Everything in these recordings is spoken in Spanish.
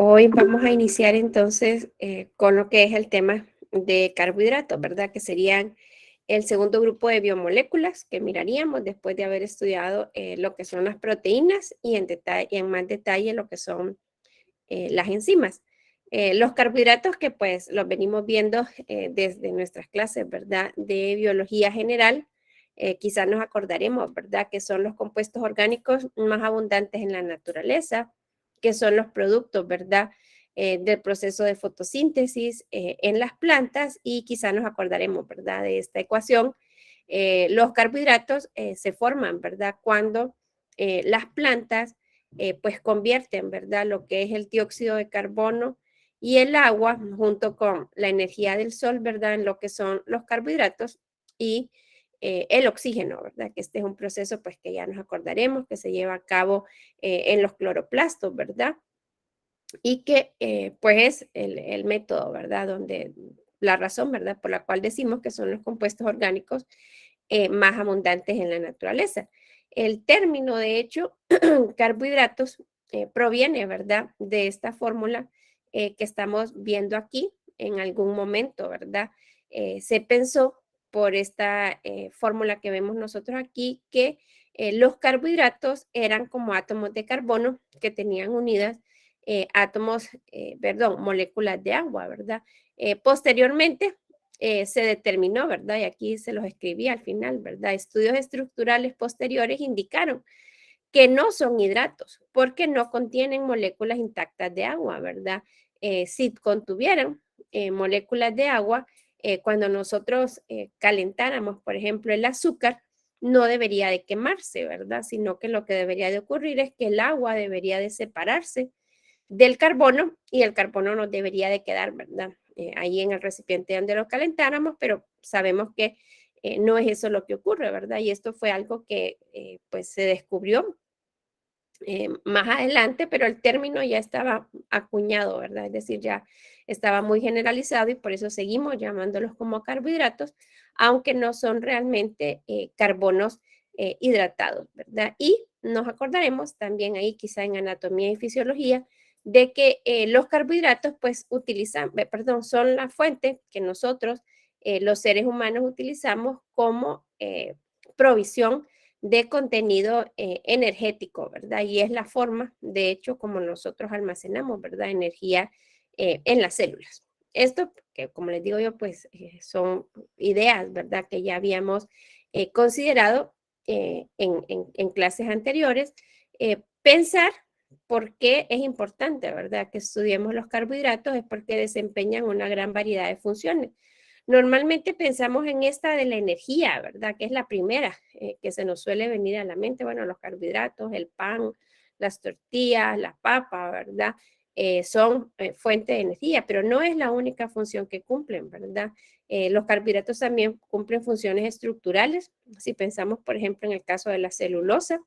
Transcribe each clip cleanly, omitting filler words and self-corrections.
Hoy vamos a iniciar entonces con lo que es el tema de carbohidratos, ¿verdad? Que serían el segundo grupo de biomoléculas que miraríamos después de haber estudiado lo que son las proteínas y en más detalle lo que son las enzimas. Los carbohidratos que pues los venimos viendo desde nuestras clases, ¿verdad? De biología general, quizás nos acordaremos, ¿verdad? Que son los compuestos orgánicos más abundantes en la naturaleza, que son los productos, ¿verdad? Del proceso de fotosíntesis en las plantas y quizás nos acordaremos, ¿verdad? De esta ecuación. Los carbohidratos se forman, ¿verdad? Cuando las plantas pues convierten, ¿verdad? Lo que es el dióxido de carbono y el agua junto con la energía del sol, ¿verdad? En lo que son los carbohidratos y el oxígeno, ¿verdad? Que este es un proceso pues que ya nos acordaremos que se lleva a cabo en los cloroplastos, ¿verdad? Y que pues es el método, ¿verdad? Donde la razón, ¿verdad? Por la cual decimos que son los compuestos orgánicos más abundantes en la naturaleza. El término, de hecho, carbohidratos, proviene, ¿verdad? De esta fórmula que estamos viendo aquí en algún momento, ¿verdad? Se pensó por esta fórmula que vemos nosotros aquí que los carbohidratos eran como átomos de carbono que tenían unidas perdón, moléculas de agua, ¿verdad? Posteriormente se determinó, ¿verdad? Y aquí se los escribí al final, ¿verdad? Estudios estructurales posteriores indicaron que no son hidratos porque no contienen moléculas intactas de agua, ¿verdad? Si contuvieran moléculas de agua, cuando nosotros calentáramos, por ejemplo, el azúcar, no debería de quemarse, ¿verdad? Sino que lo que debería de ocurrir es que el agua debería de separarse del carbono y el carbono nos debería de quedar, ¿verdad? Ahí en el recipiente donde lo calentáramos, pero sabemos que no es eso lo que ocurre, ¿verdad? Y esto fue algo que pues se descubrió más adelante, pero el término ya estaba acuñado, ¿verdad? Es decir, ya estaba muy generalizado y por eso seguimos llamándolos como carbohidratos, aunque no son realmente carbonos hidratados, ¿verdad? Y nos acordaremos también ahí, quizá en anatomía y fisiología, de que los carbohidratos, pues, son la fuente que nosotros, los seres humanos, utilizamos como provisión de contenido energético, ¿verdad? Y es la forma, de hecho, como nosotros almacenamos, ¿verdad? Energía en las células. Esto, que como les digo yo, pues son ideas, ¿verdad? Que ya habíamos considerado en clases anteriores. Pensar por qué es importante, ¿verdad? Que estudiemos los carbohidratos es porque desempeñan una gran variedad de funciones. Normalmente pensamos en esta de la energía, ¿verdad? Que es la primera que se nos suele venir a la mente. Bueno, los carbohidratos, el pan, las tortillas, la papa, ¿verdad? Son fuente de energía, pero no es la única función que cumplen, ¿verdad? Los carbohidratos también cumplen funciones estructurales. Si pensamos, por ejemplo, en el caso de la celulosa,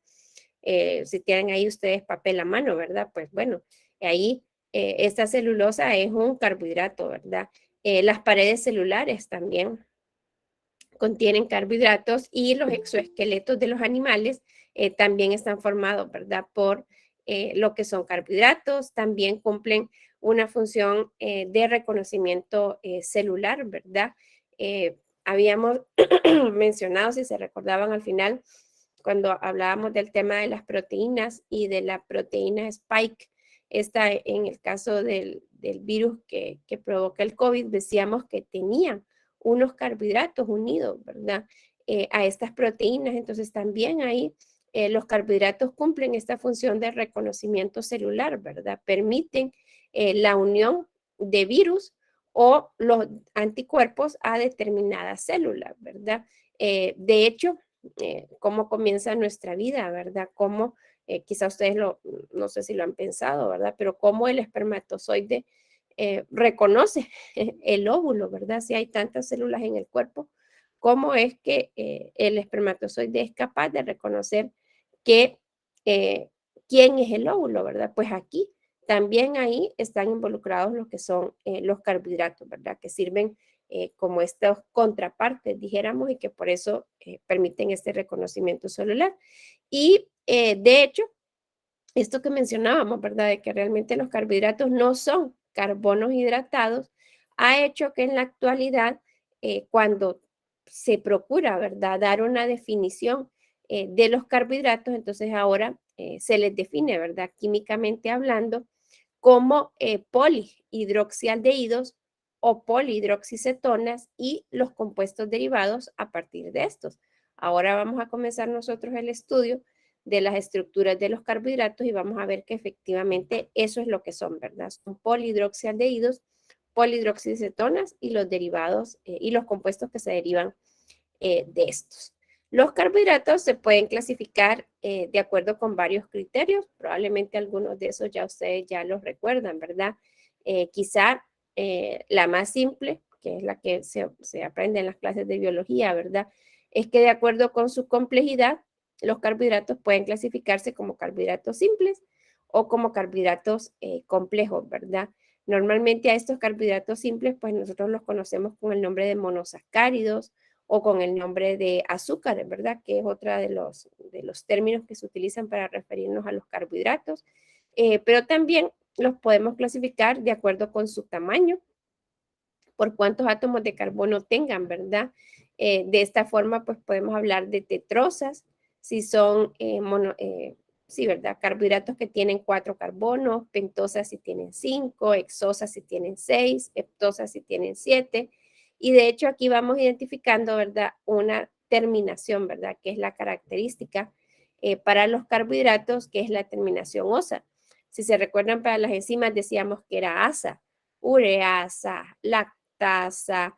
si tienen ahí ustedes papel a mano, ¿verdad? Pues bueno, ahí esta celulosa es un carbohidrato, ¿verdad? Las paredes celulares también contienen carbohidratos y los exoesqueletos de los animales también están formados, ¿verdad? Por lo que son carbohidratos, también cumplen una función de reconocimiento celular, ¿verdad? Habíamos mencionado, si se recordaban al final, cuando hablábamos del tema de las proteínas y de la proteína Spike, esta en el caso del virus que provoca el COVID, decíamos que tenían unos carbohidratos unidos, ¿verdad? A estas proteínas. Entonces también ahí los carbohidratos cumplen esta función de reconocimiento celular, ¿verdad? Permiten la unión de virus o los anticuerpos a determinadas células, ¿verdad? De hecho, cómo comienza nuestra vida, ¿verdad? Cómo, quizá ustedes no sé si lo han pensado, ¿verdad? Pero cómo el espermatozoide reconoce el óvulo, ¿verdad? Si hay tantas células en el cuerpo, ¿cómo es que el espermatozoide es capaz de reconocer que, eh, quién es el óvulo, ¿verdad? Pues aquí también ahí están involucrados lo que son los carbohidratos, ¿verdad? Que sirven como estas contrapartes, dijéramos, y que por eso permiten este reconocimiento celular. Y de hecho, esto que mencionábamos, ¿verdad? De que realmente los carbohidratos no son carbonos hidratados, ha hecho que en la actualidad, cuando se procura, ¿verdad?, dar una definición de los carbohidratos, entonces ahora se les define, ¿verdad?, químicamente hablando, como polihidroxialdehídos o polihidroxicetonas y los compuestos derivados a partir de estos. Ahora vamos a comenzar nosotros el estudio de las estructuras de los carbohidratos y vamos a ver que efectivamente eso es lo que son, ¿verdad? Son polihidroxialdehídos, polihidroxicetonas y los derivados y los compuestos que se derivan de estos. Los carbohidratos se pueden clasificar de acuerdo con varios criterios, probablemente algunos de esos ya ustedes ya los recuerdan, ¿verdad? Quizá la más simple, que es la que se aprende en las clases de biología, ¿verdad? Es que de acuerdo con su complejidad, los carbohidratos pueden clasificarse como carbohidratos simples o como carbohidratos complejos, ¿verdad? Normalmente a estos carbohidratos simples, pues nosotros los conocemos con el nombre de monosacáridos o con el nombre de azúcares, ¿verdad? Que es otra de los términos que se utilizan para referirnos a los carbohidratos. Pero también los podemos clasificar de acuerdo con su tamaño, por cuántos átomos de carbono tengan, ¿verdad? De esta forma, pues podemos hablar de tetrosas, si son sí, ¿verdad? Carbohidratos que tienen 4 carbonos, pentosas si tienen 5, hexosas si tienen 6, heptosas si tienen 7. Y de hecho aquí vamos identificando, ¿verdad? Una terminación, ¿verdad? Que es la característica para los carbohidratos, que es la terminación osa. Si se recuerdan, para las enzimas decíamos que era asa, ureasa, lactasa,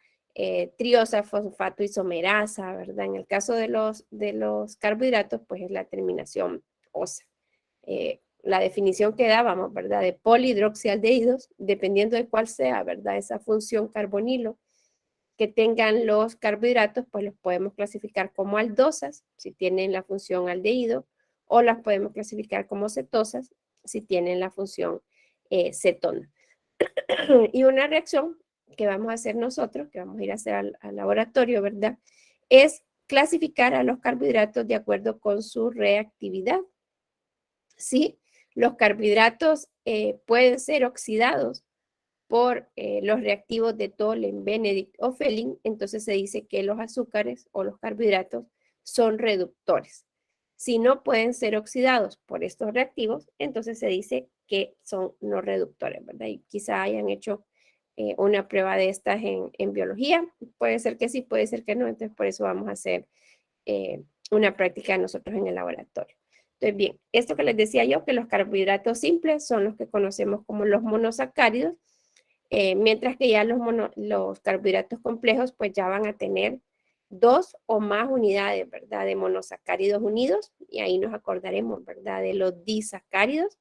triosa, fosfato isomerasa, ¿verdad? En el caso de los carbohidratos, pues es la terminación osa. La definición que dábamos, ¿verdad? De polihidroxialdehídos, dependiendo de cuál sea, ¿verdad? Esa función carbonilo que tengan los carbohidratos, pues los podemos clasificar como aldosas, si tienen la función aldehído, o las podemos clasificar como cetosas, si tienen la función cetona. Y una reacción que vamos a hacer nosotros, que vamos a ir a hacer al laboratorio, ¿verdad? Es clasificar a los carbohidratos de acuerdo con su reactividad. Sí, los carbohidratos pueden ser oxidados por los reactivos de Tolen, Benedict o Fehling, entonces se dice que los azúcares o los carbohidratos son reductores. Si no pueden ser oxidados por estos reactivos, entonces se dice que son no reductores, ¿verdad? Y quizá hayan hecho una prueba de estas en biología. Puede ser que sí, puede ser que no, entonces por eso vamos a hacer una práctica nosotros en el laboratorio. Entonces, bien, esto que les decía yo, que los carbohidratos simples son los que conocemos como los monosacáridos, mientras que ya los carbohidratos complejos pues ya van a tener 2 o más unidades, ¿verdad? De monosacáridos unidos, y ahí nos acordaremos, ¿verdad? De los disacáridos,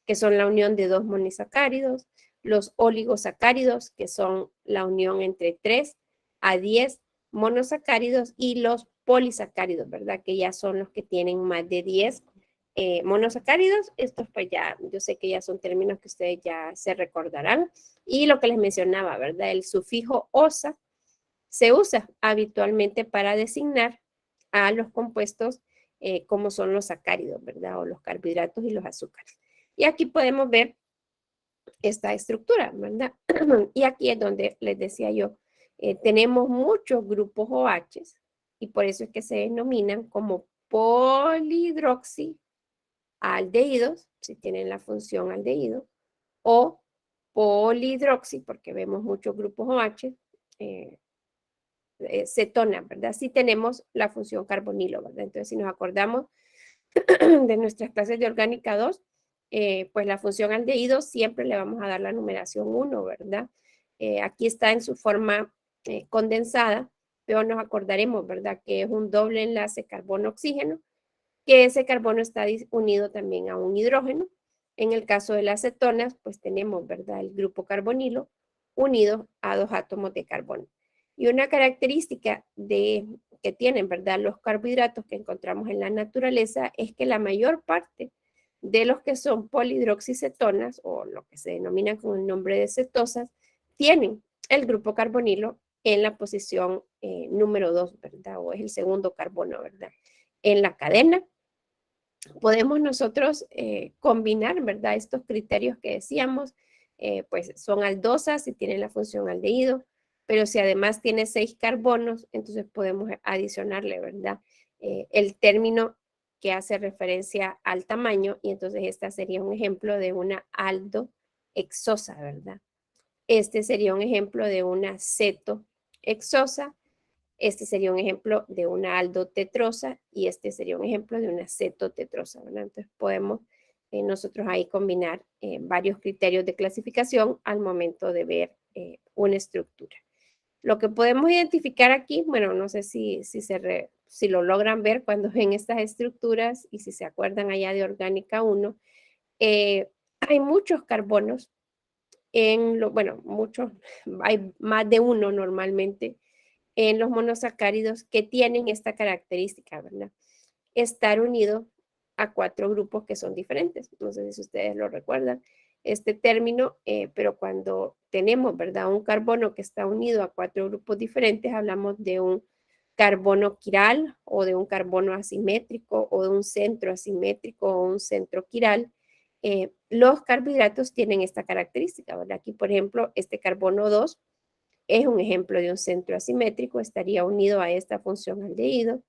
que son la unión de 2 monosacáridos, los oligosacáridos, que son la unión entre 3 a 10 monosacáridos, y los polisacáridos, ¿verdad? Que ya son los que tienen más de 10 monosacáridos. Estos pues ya, yo sé que ya son términos que ustedes ya se recordarán. Y lo que les mencionaba, ¿verdad? El sufijo osa se usa habitualmente para designar a los compuestos como son los sacáridos, ¿verdad? O los carbohidratos y los azúcares. Y aquí podemos ver esta estructura, ¿verdad? Y aquí es donde les decía yo, tenemos muchos grupos OH y por eso es que se denominan como polihidroxialdehídos, si tienen la función aldehído, o polihidroxi, porque vemos muchos grupos OH, cetona, ¿verdad? Si tenemos la función carbonilo, ¿verdad? Entonces, si nos acordamos de nuestras clases de orgánica 2, pues la función aldehído siempre le vamos a dar la numeración 1, ¿verdad? Aquí está en su forma condensada, pero nos acordaremos, ¿verdad? Que es un doble enlace carbono-oxígeno, que ese carbono está unido también a un hidrógeno. En el caso de las cetonas, pues tenemos, ¿verdad? El grupo carbonilo unido a 2 átomos de carbono. Y una característica que tienen, ¿verdad? Los carbohidratos que encontramos en la naturaleza es que la mayor parte de los que son polihidroxicetonas, o lo que se denominan con el nombre de cetosas, tienen el grupo carbonilo en la posición número 2, ¿verdad? O es el segundo carbono, ¿verdad? En la cadena. podemos nosotros combinar, ¿verdad? Estos criterios que decíamos, pues son aldosas si tienen la función aldehído, pero si además tiene 6 carbonos, entonces podemos adicionarle, ¿verdad? El término que hace referencia al tamaño, y entonces esta sería un ejemplo de una aldohexosa, ¿verdad? Este sería un ejemplo de una cetohexosa. Este sería un ejemplo de una aldotetrosa y este sería un ejemplo de una cetotetrosa, ¿verdad? Entonces podemos nosotros ahí combinar varios criterios de clasificación al momento de ver una estructura. Lo que podemos identificar aquí, bueno, no sé si lo logran ver cuando ven estas estructuras y si se acuerdan allá de orgánica 1, hay muchos carbonos bueno, muchos, hay más de uno normalmente en los monosacáridos que tienen esta característica, ¿verdad? Estar unido a 4 grupos que son diferentes. No sé si ustedes lo recuerdan, este término, pero cuando tenemos, ¿verdad? Un carbono que está unido a 4 grupos diferentes, hablamos de un carbono quiral o de un carbono asimétrico o de un centro asimétrico o un centro quiral. Los carbohidratos tienen esta característica, ¿verdad? Aquí, por ejemplo, este carbono 2 es un ejemplo de un centro asimétrico, estaría unido a esta función aldehído,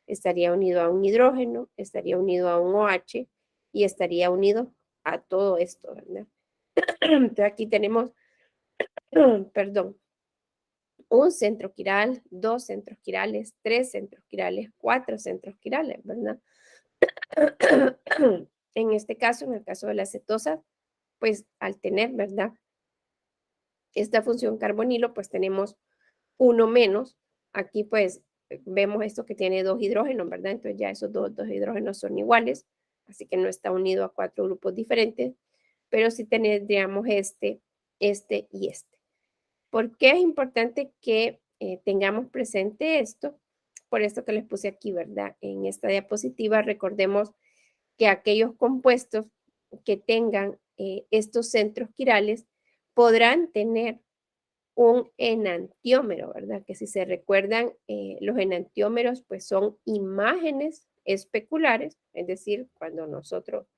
estaría unido a un hidrógeno, estaría unido a un OH y estaría unido a todo esto, ¿verdad? Entonces aquí tenemos, perdón, un centro quiral, 2 centros quirales, 3 centros quirales, 4 centros quirales, ¿verdad? En este caso, en el caso de la cetosa, pues al tener, ¿verdad? Esta función carbonilo, pues tenemos uno menos. Aquí pues vemos esto que tiene 2 hidrógenos, ¿verdad? Entonces ya esos dos hidrógenos son iguales, así que no está unido a 4 grupos diferentes, pero sí tendríamos este y este. ¿Por qué es importante que tengamos presente esto? Por esto que les puse aquí, ¿verdad? En esta diapositiva recordemos que aquellos compuestos que tengan estos centros quirales podrán tener un enantiómero, ¿verdad? Que si se recuerdan, los enantiómeros pues son imágenes especulares, es decir, cuando nosotros,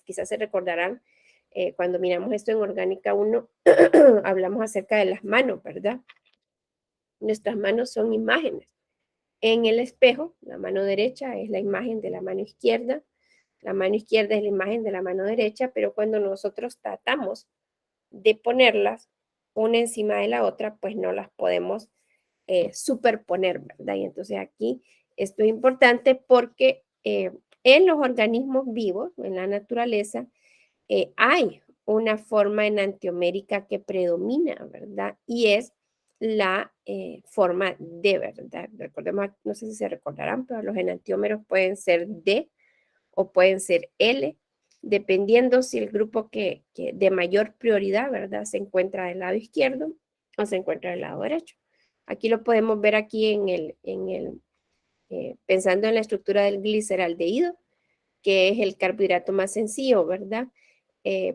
quizás se recordarán, cuando miramos esto en Orgánica 1, hablamos acerca de las manos, ¿verdad? Nuestras manos son imágenes. En el espejo, la mano derecha es la imagen de la mano izquierda es la imagen de la mano derecha, pero cuando nosotros tratamos de ponerlas una encima de la otra, pues no las podemos superponer, ¿verdad? Y entonces aquí esto es importante porque en los organismos vivos, en la naturaleza, hay una forma enantiomérica que predomina, ¿verdad? Y es la forma D, ¿verdad? Recordemos, no sé si se recordarán, pero los enantiómeros pueden ser D o pueden ser L, dependiendo si el grupo que de mayor prioridad, ¿verdad? Se encuentra del lado izquierdo o se encuentra del lado derecho. Aquí lo podemos ver aquí pensando en la estructura del gliceraldehído, que es el carbohidrato más sencillo, ¿verdad?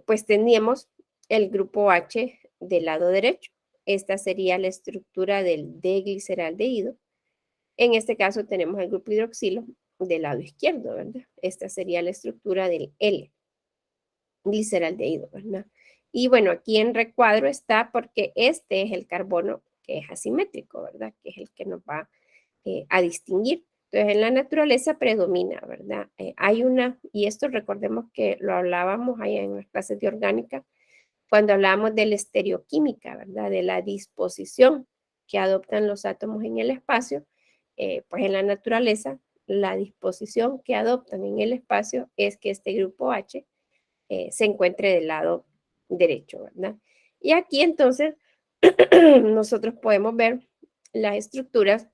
Pues teníamos el grupo H del lado derecho. Esta sería la estructura del D-gliceraldehído. En este caso tenemos el grupo hidroxilo del lado izquierdo, ¿verdad? Esta sería la estructura del L-gliceraldehído, ¿verdad? Y bueno, aquí en recuadro está porque este es el carbono que es asimétrico, ¿verdad? Que es el que nos va a distinguir. Entonces, en la naturaleza predomina, ¿verdad? Hay una, y esto recordemos que lo hablábamos ahí en las clases de orgánica, cuando hablábamos de la estereoquímica, ¿verdad? De la disposición que adoptan los átomos en el espacio, pues en la naturaleza, la disposición que adoptan en el espacio es que este grupo H se encuentre del lado derecho, ¿verdad? Y aquí entonces nosotros podemos ver las estructuras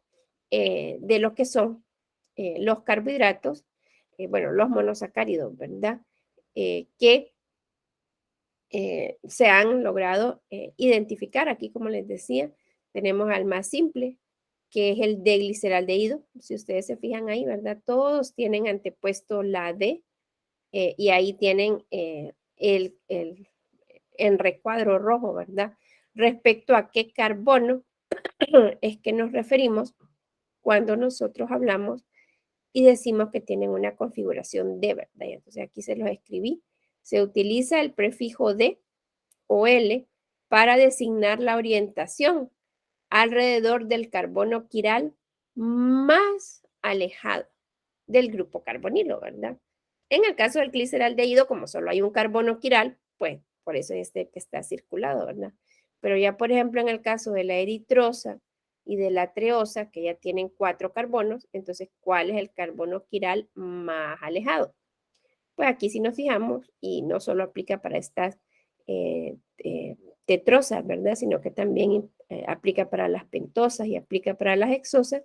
de lo que son los carbohidratos, bueno, los monosacáridos, ¿verdad? Que se han logrado identificar. Aquí, como les decía, tenemos al más simple, que es el D-gliceraldehído. Si ustedes se fijan ahí, ¿verdad? Todos tienen antepuesto la D y ahí tienen el recuadro rojo, ¿verdad? Respecto a qué carbono es que nos referimos cuando nosotros hablamos y decimos que tienen una configuración D, ¿verdad? Y entonces aquí se los escribí. Se utiliza el prefijo D o L para designar la orientación alrededor del carbono quiral más alejado del grupo carbonilo, ¿verdad? En el caso del gliceraldehído, como solo hay un carbono quiral, pues por eso es este que está circulado, ¿verdad? Pero ya, por ejemplo, en el caso de la eritrosa y de la treosa, que ya tienen 4 carbonos, entonces, ¿cuál es el carbono quiral más alejado? Pues aquí si nos fijamos, y no solo aplica para estas tetrosas, ¿verdad? Sino que también aplica para las pentosas y aplica para las hexosas,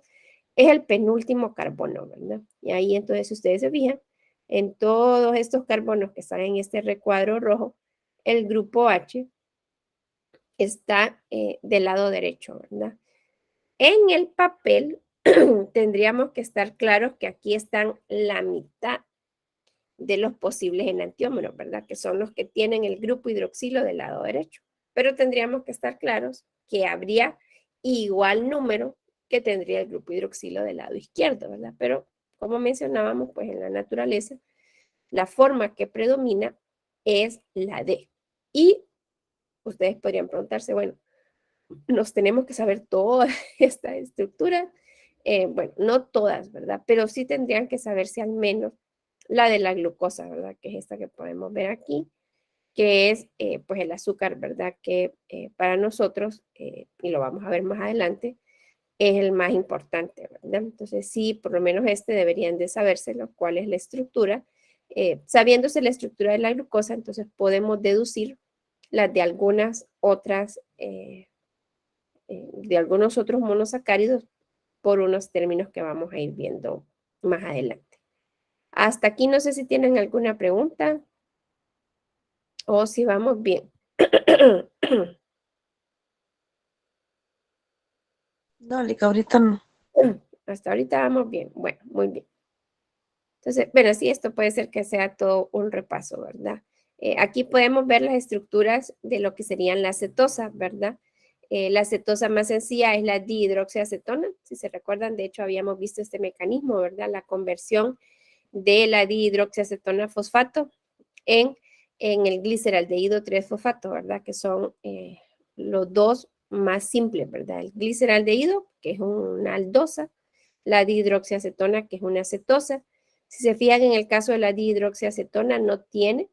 es el penúltimo carbono, ¿verdad? Y ahí entonces, si ustedes se fijan, en todos estos carbonos que están en este recuadro rojo, el grupo H está del lado derecho, ¿verdad? En el papel tendríamos que estar claros que aquí están la mitad de los posibles enantiómeros, ¿verdad? Que son los que tienen el grupo hidroxilo del lado derecho. Pero tendríamos que estar claros que habría igual número que tendría el grupo hidroxilo del lado izquierdo, ¿verdad? Pero como mencionábamos, pues en la naturaleza, la forma que predomina es la D. Y ustedes podrían preguntarse, bueno, nos tenemos que saber toda esta estructura. Bueno, no todas, ¿verdad? Pero sí tendrían que saberse al menos la de la glucosa, ¿verdad? Que es esta que podemos ver aquí, que es pues el azúcar, ¿verdad? Que para nosotros, y lo vamos a ver más adelante, es el más importante, ¿verdad? Entonces sí, por lo menos este deberían de sabérselo, cuál es la estructura. Sabiéndose la estructura de la glucosa, entonces podemos deducir las de algunas otras, de algunos otros monosacáridos por unos términos que vamos a ir viendo más adelante. Hasta aquí no sé si tienen alguna pregunta o si vamos bien. No, Lica, ahorita no. Hasta ahorita vamos bien. Bueno, muy bien. Entonces, bueno, sí, esto puede ser que sea todo un repaso, ¿verdad? Aquí podemos ver las estructuras de lo que serían las cetosas, ¿verdad? La cetosa más sencilla es la dihidroxiacetona. Si se recuerdan, de hecho, habíamos visto este mecanismo, ¿verdad? La conversión de la dihidroxiacetona fosfato en, en el gliceraldehído 3-fosfato, ¿verdad? Que son los dos más simples, ¿verdad? El gliceraldehído, que es una aldosa, la dihidroxiacetona, que es una acetosa. Si se fijan, en el caso de la dihidroxiacetona no tiene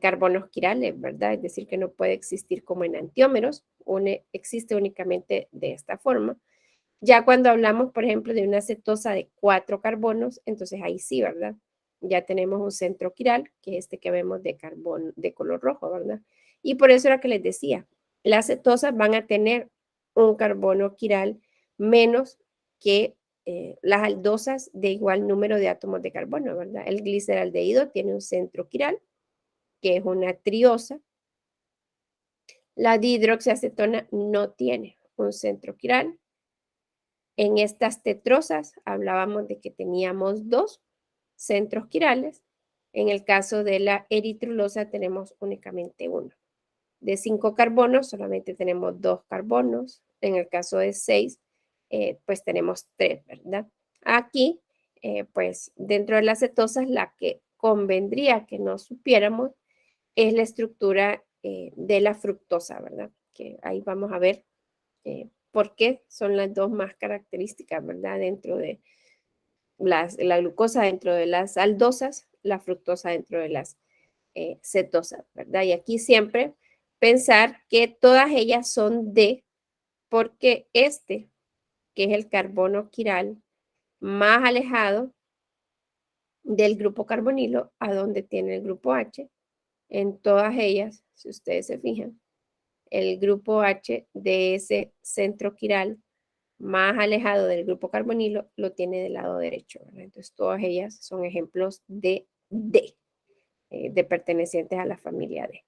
carbonos quirales, ¿verdad? Es decir, que no puede existir como enantiómeros, existe únicamente de esta forma. Ya cuando hablamos, por ejemplo, de una acetosa de 4 carbonos, entonces ahí sí, ¿verdad? Ya tenemos un centro quiral, que es este que vemos de carbón de color rojo, ¿verdad? Y por eso era que les decía, las cetosas van a tener un carbono quiral menos que las aldosas de igual número de átomos de carbono, ¿verdad? El gliceraldehído tiene un centro quiral, que es una triosa. La dihidroxiacetona no tiene un centro quiral. En estas tetrosas hablábamos de que teníamos 2 centros quirales. En el caso de la eritrulosa tenemos únicamente 1. De 5 carbonos solamente tenemos 2 carbonos. En el caso de 6, pues tenemos 3, ¿verdad? Aquí, pues dentro de las cetosas, la que convendría que no supiéramos es la estructura de la fructosa, ¿verdad? Que ahí vamos a ver por qué son las dos más características, ¿verdad? Dentro de la glucosa dentro de las aldosas, la fructosa dentro de las cetosas, ¿verdad? Y aquí siempre pensar que todas ellas son D, porque este, que es el carbono quiral más alejado del grupo carbonilo, a donde tiene el grupo H, en todas ellas, si ustedes se fijan, el grupo H de ese centro quiral más alejado del grupo carbonilo lo tiene del lado derecho, ¿verdad? Entonces todas ellas son ejemplos de D, de pertenecientes a la familia D.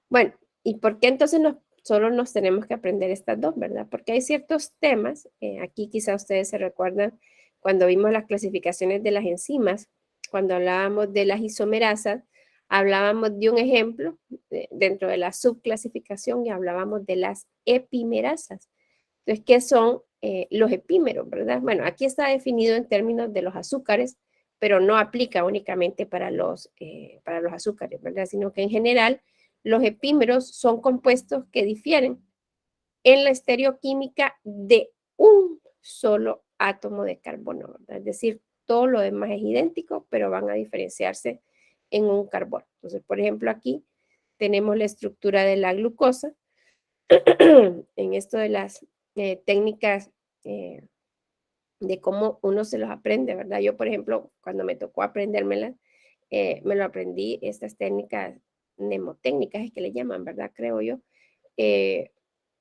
Bueno, ¿y por qué entonces solo nos tenemos que aprender estas dos, verdad? Porque hay ciertos temas, aquí quizá ustedes se recuerdan cuando vimos las clasificaciones de las enzimas, cuando hablábamos de las isomerasas, hablábamos de un ejemplo dentro de la subclasificación y hablábamos de las epimerasas. Entonces, ¿qué son los epímeros, ¿verdad? Bueno, aquí está definido en términos de los azúcares, pero no aplica únicamente para los azúcares, ¿verdad? Sino que en general los epímeros son compuestos que difieren en la estereoquímica de un solo átomo de carbono, ¿verdad? Es decir, todo lo demás es idéntico, pero van a diferenciarse en un carbono. Entonces, por ejemplo, aquí tenemos la estructura de la glucosa. En esto de las técnicas de cómo uno se los aprende, ¿verdad? Yo, por ejemplo, cuando me tocó aprendérmelas, me lo aprendí, estas técnicas mnemotécnicas es que le llaman, ¿verdad? Creo yo.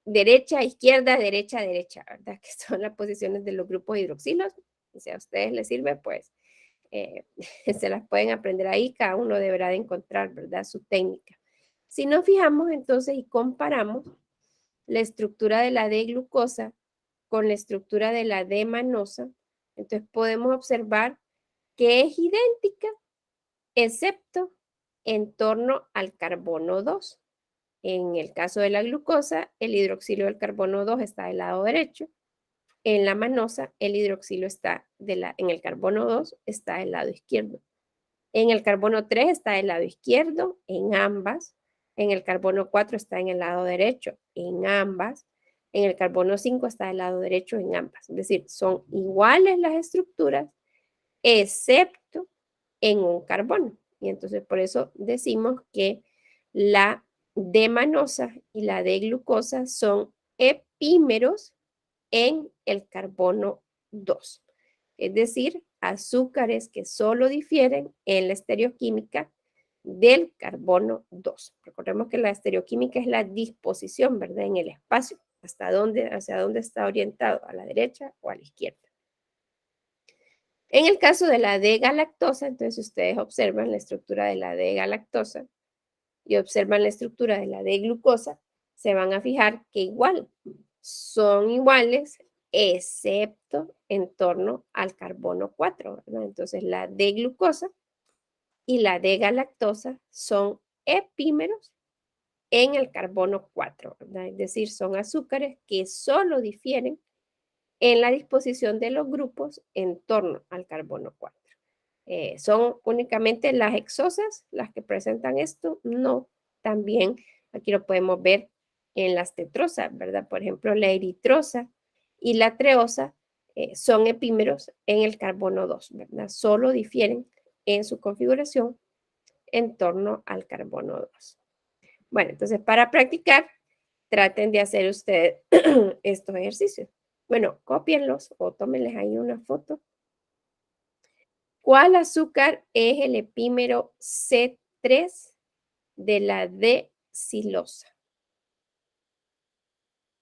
Derecha, izquierda, derecha, derecha, ¿verdad? Que son las posiciones de los grupos hidroxilos. Si a ustedes les sirve, pues se las pueden aprender ahí, cada uno deberá de encontrar, ¿verdad? Su técnica. Si nos fijamos entonces y comparamos la estructura de la D-glucosa con la estructura de la D-manosa, entonces podemos observar que es idéntica, excepto en torno al carbono 2. En el caso de la glucosa, el hidroxilo del carbono 2 está del lado derecho. En la manosa, el hidroxilo está en el carbono 2 está del lado izquierdo. En el carbono 3 está del lado izquierdo, en ambas. En el carbono 4 está en el lado derecho, en ambas. En el carbono 5 está del lado derecho, en ambas. Es decir, son iguales las estructuras, excepto en un carbono. Y entonces por eso decimos que la D-manosa y la D-glucosa son epímeros en el carbono 2. Es decir, azúcares que solo difieren en la estereoquímica del carbono 2. Recordemos que la estereoquímica es la disposición, ¿verdad? En el espacio, hacia dónde está orientado, a la derecha o a la izquierda. En el caso de la D-galactosa, entonces ustedes observan la estructura de la D-galactosa y observan la estructura de la D-glucosa, se van a fijar que igual son iguales, excepto en torno al carbono 4, ¿verdad? Entonces la D-glucosa y la D-galactosa son epímeros en el carbono 4, ¿verdad? Es decir, son azúcares que solo difieren en la disposición de los grupos en torno al carbono 4. ¿Son únicamente las hexosas las que presentan esto? No, también aquí lo podemos ver en las tetrosas, ¿verdad? Por ejemplo, la eritrosa y la treosa son epímeros en el carbono 2, ¿verdad? Solo difieren en su configuración en torno al carbono 2. Bueno, entonces para practicar, traten de hacer ustedes estos ejercicios. Bueno, cópienlos o tómenles ahí una foto. ¿Cuál azúcar es el epímero C3 de la D-silosa?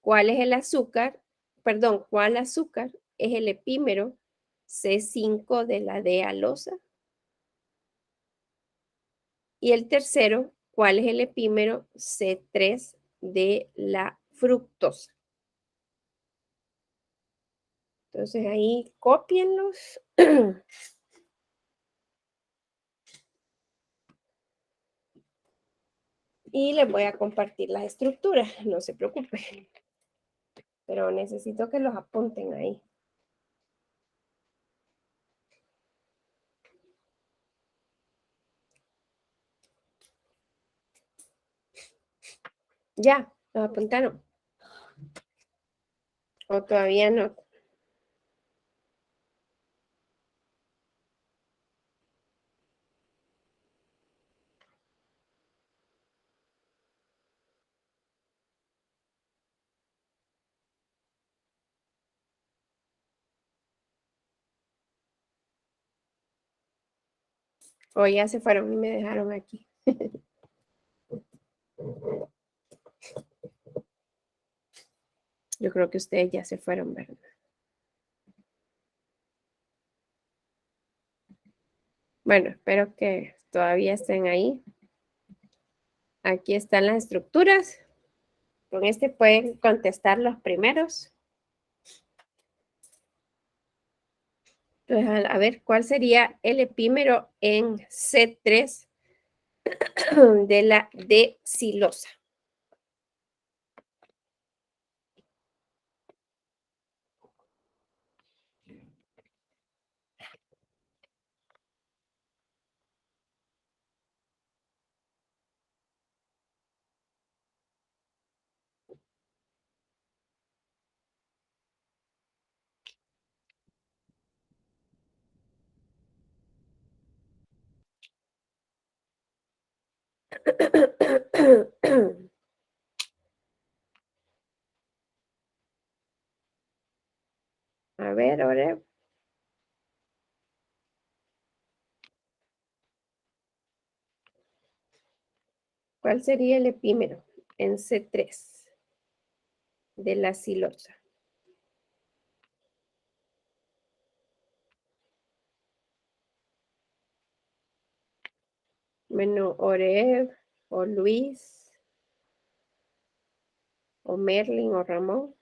¿Cuál es el azúcar? Perdón, ¿cuál azúcar es el epímero C5 de la D-alosa? Y el tercero, ¿cuál es el epímero C3 de la fructosa? Entonces ahí cópienlos. Y les voy a compartir las estructuras, no se preocupen. Pero necesito que los apunten ahí. Ya, los apuntaron. O todavía no. O ya se fueron y me dejaron aquí. Yo creo que ustedes ya se fueron, ¿verdad? Bueno, espero que todavía estén ahí. Aquí están las estructuras. Con este pueden contestar los primeros. Entonces, a ver, ¿cuál sería el epímero en C3 de la D-silosa? A ver, ahora. ¿Cuál sería el epímero en C3 de la silosa? Bueno, Oreb, o Luis, o Merlin, o Ramón.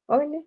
Jóvenes.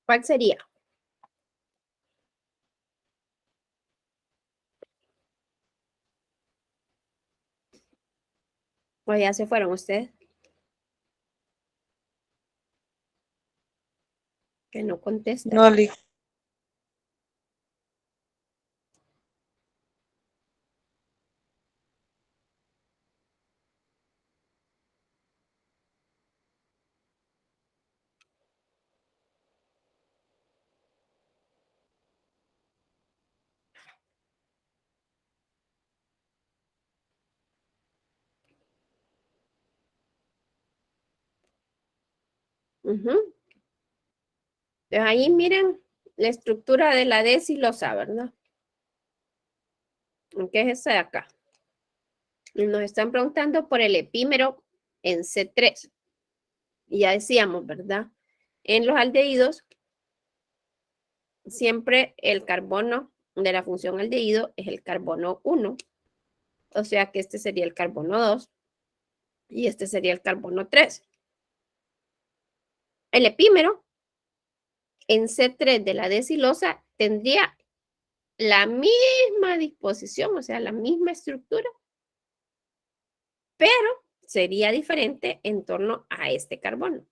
¿Cuál sería? O ya se fueron ustedes, que no contestan. No, Lick. Ujú. Entonces, ahí miren la estructura de la desilosa, ¿verdad? ¿Qué es esa de acá? Y nos están preguntando por el epímero en C3. Y ya decíamos, ¿verdad? En los aldehídos, siempre el carbono de la función aldehído es el carbono 1. O sea que este sería el carbono 2 y este sería el carbono 3. El epímero en C3 de la desilosa tendría la misma disposición, o sea, la misma estructura, pero sería diferente en torno a este carbono,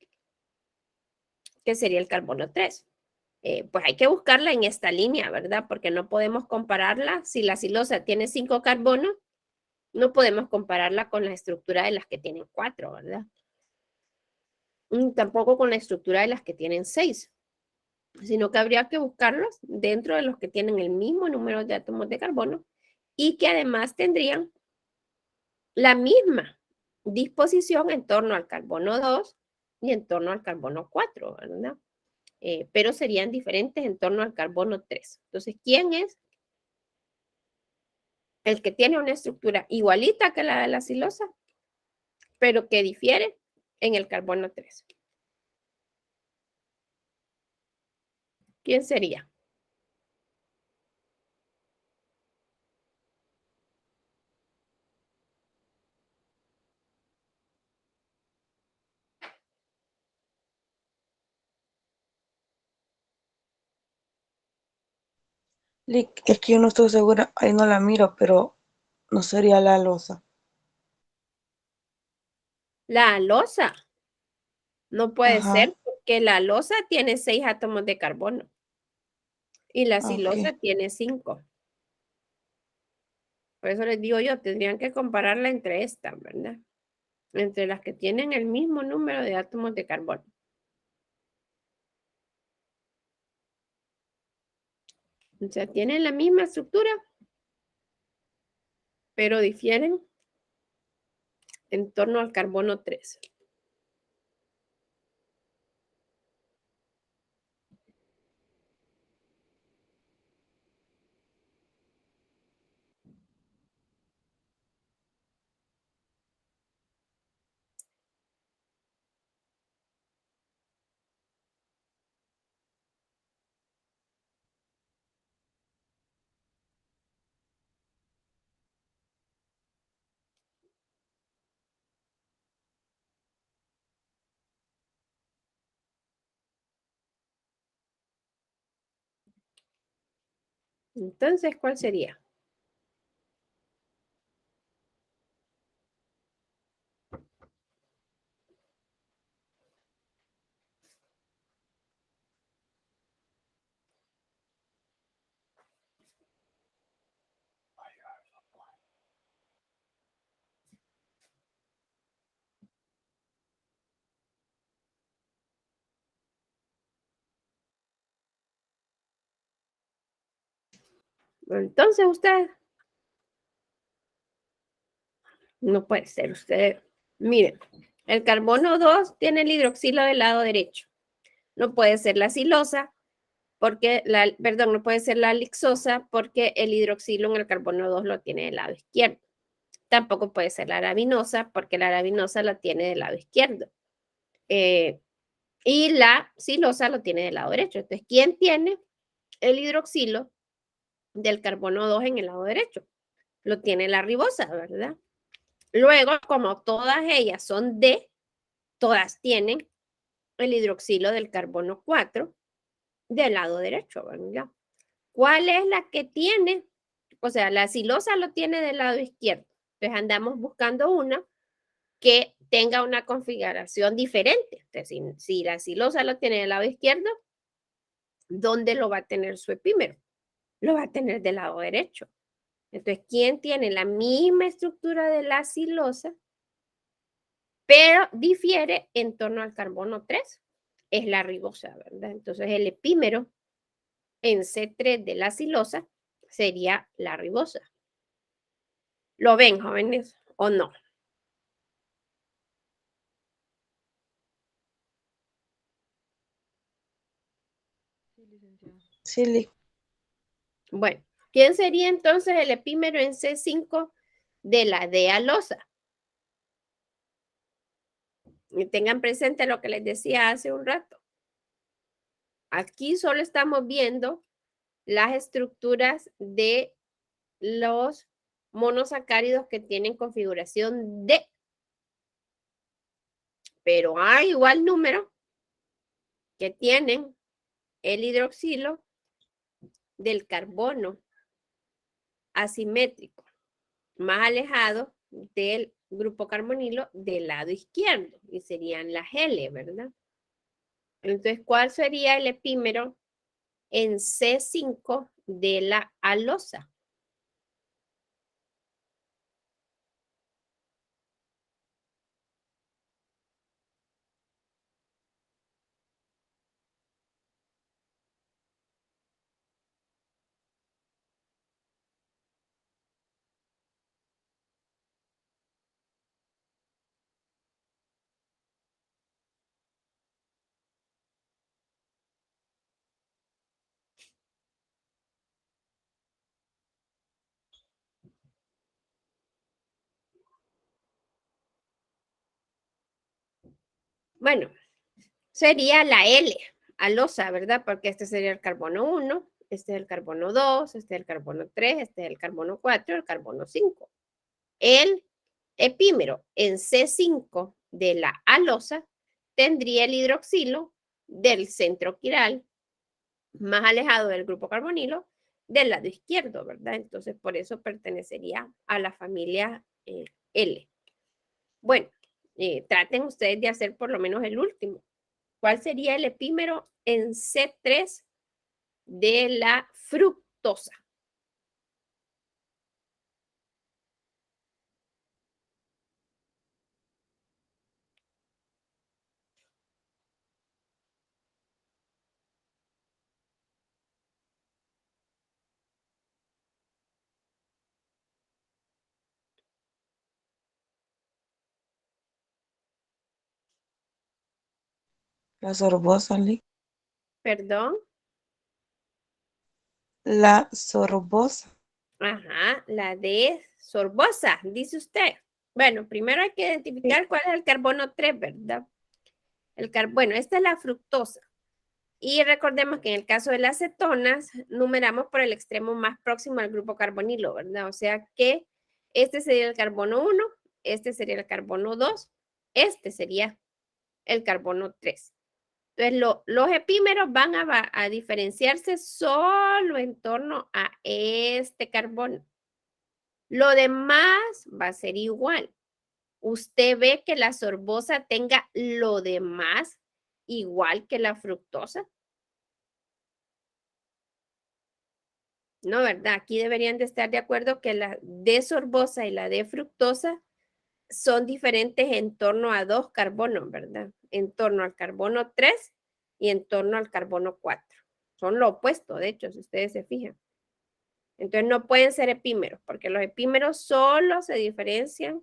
que sería el carbono 3. Pues hay que buscarla en esta línea, ¿verdad? Porque no podemos compararla. Si la silosa tiene 5 carbonos, no podemos compararla con la estructura de las que tienen 4, ¿verdad? Tampoco con la estructura de las que tienen 6, sino que habría que buscarlos dentro de los que tienen el mismo número de átomos de carbono y que además tendrían la misma disposición en torno al carbono 2 y en torno al carbono 4, ¿verdad? Pero serían diferentes en torno al carbono 3. Entonces, ¿quién es el que tiene una estructura igualita que la de la silosa, pero que difiere en el carbono 3? ¿Quién sería? Lick, es que yo no estoy segura, ahí no la miro, pero no sería la losa. La alosa. No puede Ajá, ser porque la alosa tiene 6 átomos de carbono y la ok. silosa tiene 5. Por eso les digo yo, tendrían que compararla entre estas, ¿verdad? Entre las que tienen el mismo número de átomos de carbono. O sea, tienen la misma estructura, pero difieren en torno al carbono 3. Entonces, ¿cuál sería? Entonces, usted no puede ser. Usted, miren, el carbono 2 tiene el hidroxilo del lado derecho. No puede ser la silosa porque perdón, no puede ser la lixosa porque el hidroxilo en el carbono 2 lo tiene del lado izquierdo. Tampoco puede ser la arabinosa porque la arabinosa lo tiene del lado izquierdo. Y la silosa lo tiene del lado derecho. Entonces, ¿quién tiene el hidroxilo del carbono 2 en el lado derecho? Lo tiene la ribosa, ¿verdad? Luego, como todas ellas son D, todas tienen el hidroxilo del carbono 4 del lado derecho, ¿verdad? ¿Cuál es la que tiene? O sea, la silosa lo tiene del lado izquierdo. Entonces andamos buscando una que tenga una configuración diferente. Entonces, si la silosa lo tiene del lado izquierdo, ¿dónde lo va a tener su epímero? Lo va a tener del lado derecho. Entonces, ¿quién tiene la misma estructura de la silosa, pero difiere en torno al carbono 3? Es la ribosa, ¿verdad? Entonces, el epímero en C3 de la silosa sería la ribosa. ¿Lo ven, jóvenes, o no? Sí, Bueno, ¿quién sería entonces el epímero en C5 de la D-alosa? Y tengan presente lo que les decía hace un rato. Aquí solo estamos viendo las estructuras de los monosacáridos que tienen configuración D. Pero hay igual número que tienen el hidroxilo del carbono asimétrico, más alejado del grupo carbonilo del lado izquierdo, y serían las L, ¿verdad? Entonces, ¿cuál sería el epímero en C5 de la alosa? Bueno, sería la L, alosa, ¿verdad? Porque este sería el carbono 1, este es el carbono 2, este es el carbono 3, este es el carbono 4, el carbono 5. El epímero en C5 de la alosa tendría el hidroxilo del centro quiral más alejado del grupo carbonilo del lado izquierdo, ¿verdad? Entonces, por eso pertenecería a la familia L. Bueno, traten ustedes de hacer por lo menos el último. ¿Cuál sería el epímero en C3 de la fructosa? La sorbosa, Lee. Perdón. La sorbosa. Ajá, la D sorbosa, dice usted. Bueno, primero hay que Sí. identificar cuál es el carbono 3, ¿verdad? Bueno, esta es la fructosa. Y recordemos que en el caso de las cetonas, numeramos por el extremo más próximo al grupo carbonilo, ¿verdad? O sea que este sería el carbono 1, este sería el carbono 2, este sería el carbono 3. Entonces, los epímeros van a diferenciarse solo en torno a este carbono. Lo demás va a ser igual. Usted ve que la sorbosa tenga lo demás igual que la fructosa. No, ¿verdad? Aquí deberían de estar de acuerdo que la D sorbosa y la D fructosa son diferentes en torno a dos carbonos, ¿verdad? En torno al carbono 3 y en torno al carbono 4. Son lo opuesto, de hecho, si ustedes se fijan. Entonces no pueden ser epímeros, porque los epímeros solo se diferencian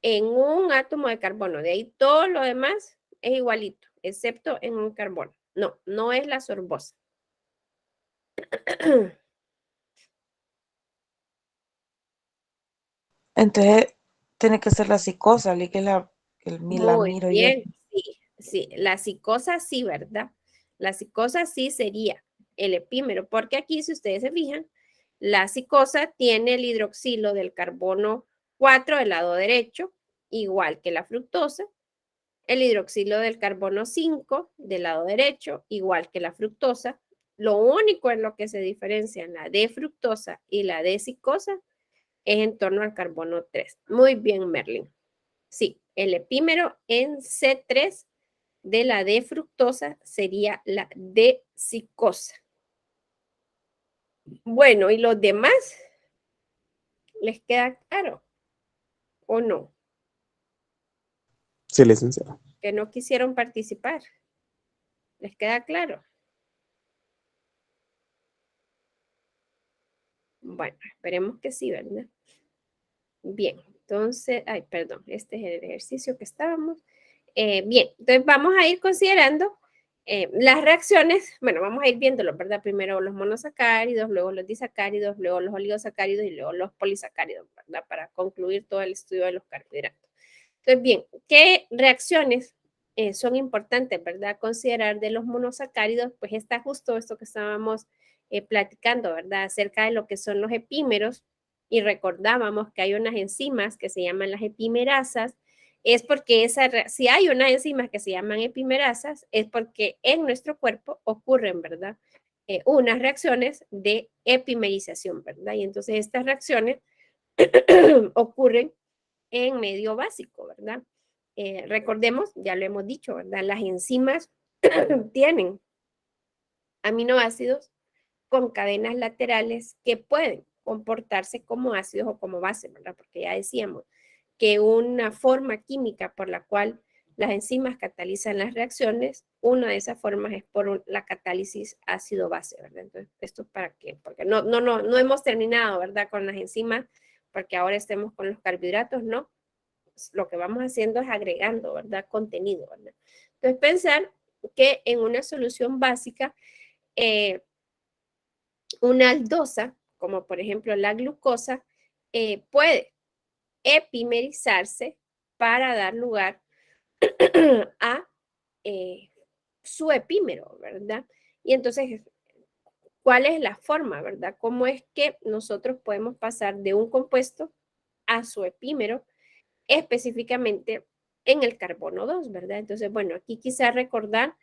en un átomo de carbono. De ahí todo lo demás es igualito, excepto en un carbono. No, no es la sorbosa. Entonces, tiene que ser la psicosa, Lee, que la Muy miro yo. bien, sí, sí, la psicosa sí, ¿verdad? La psicosa sí sería el epímero, porque aquí, si ustedes se fijan, la psicosa tiene el hidroxilo del carbono 4 del lado derecho, igual que la fructosa, el hidroxilo del carbono 5 del lado derecho, igual que la fructosa. Lo único en lo que se diferencian la D-fructosa y la D-psicosa es en torno al carbono 3. Muy bien, Merlin. Sí, el epímero en C3 de la D-fructosa sería la D-psicosa. Bueno, ¿y los demás? ¿Les queda claro o no? Sí, licenciada. Que no quisieron participar. ¿Les queda claro? Bueno, esperemos que sí, ¿verdad? Bien, entonces, ay, perdón, este es el ejercicio que estábamos. Bien, entonces vamos a ir considerando las reacciones, bueno, vamos a ir viéndolo, ¿verdad? Primero los monosacáridos, luego los disacáridos, luego los oligosacáridos y luego los polisacáridos, ¿verdad? Para concluir todo el estudio de los carbohidratos. Entonces, bien, ¿qué reacciones son importantes, ¿verdad? Considerar de los monosacáridos, pues está justo esto que estábamos platicando, ¿verdad? Acerca de lo que son los epímeros y recordábamos que hay unas enzimas que se llaman las epimerasas, es porque si hay unas enzimas que se llaman epimerasas, es porque en nuestro cuerpo ocurren, ¿verdad? Unas reacciones de epimerización, ¿verdad? Y entonces estas reacciones ocurren en medio básico, ¿verdad? Recordemos, ya lo hemos dicho, ¿verdad? Las enzimas tienen aminoácidos con cadenas laterales que pueden comportarse como ácidos o como bases, ¿verdad? Porque ya decíamos que una forma química por la cual las enzimas catalizan las reacciones, una de esas formas es por la catálisis ácido-base, ¿verdad? Entonces, ¿esto para qué? Porque no hemos terminado, ¿verdad? Con las enzimas, porque ahora estemos con los carbohidratos, ¿no? Lo que vamos haciendo es agregando, ¿verdad? Contenido, ¿verdad? Entonces, pensar que en una solución básica, una aldosa, como por ejemplo la glucosa, puede epimerizarse para dar lugar a su epímero, ¿verdad? Y entonces, ¿cuál es la forma, verdad? ¿Cómo es que nosotros podemos pasar de un compuesto a su epímero, específicamente en el carbono 2, ¿verdad? Entonces, bueno, aquí quizá recordar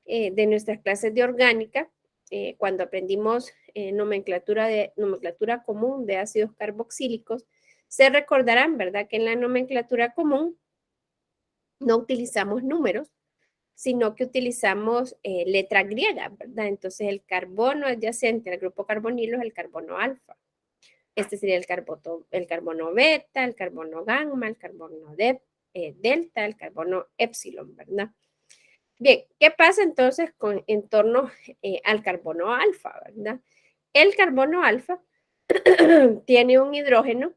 de nuestras clases de orgánica, cuando aprendimos nomenclatura común de ácidos carboxílicos, se recordarán, ¿verdad? Que en la nomenclatura común no utilizamos números, sino que utilizamos letras griegas, ¿verdad? Entonces el carbono adyacente al grupo carbonilo es el carbono alfa. Este sería el carbono beta, el carbono gamma, el carbono delta, el carbono epsilon, ¿verdad? Bien, ¿qué pasa entonces en torno al carbono alfa, verdad? El carbono alfa tiene un hidrógeno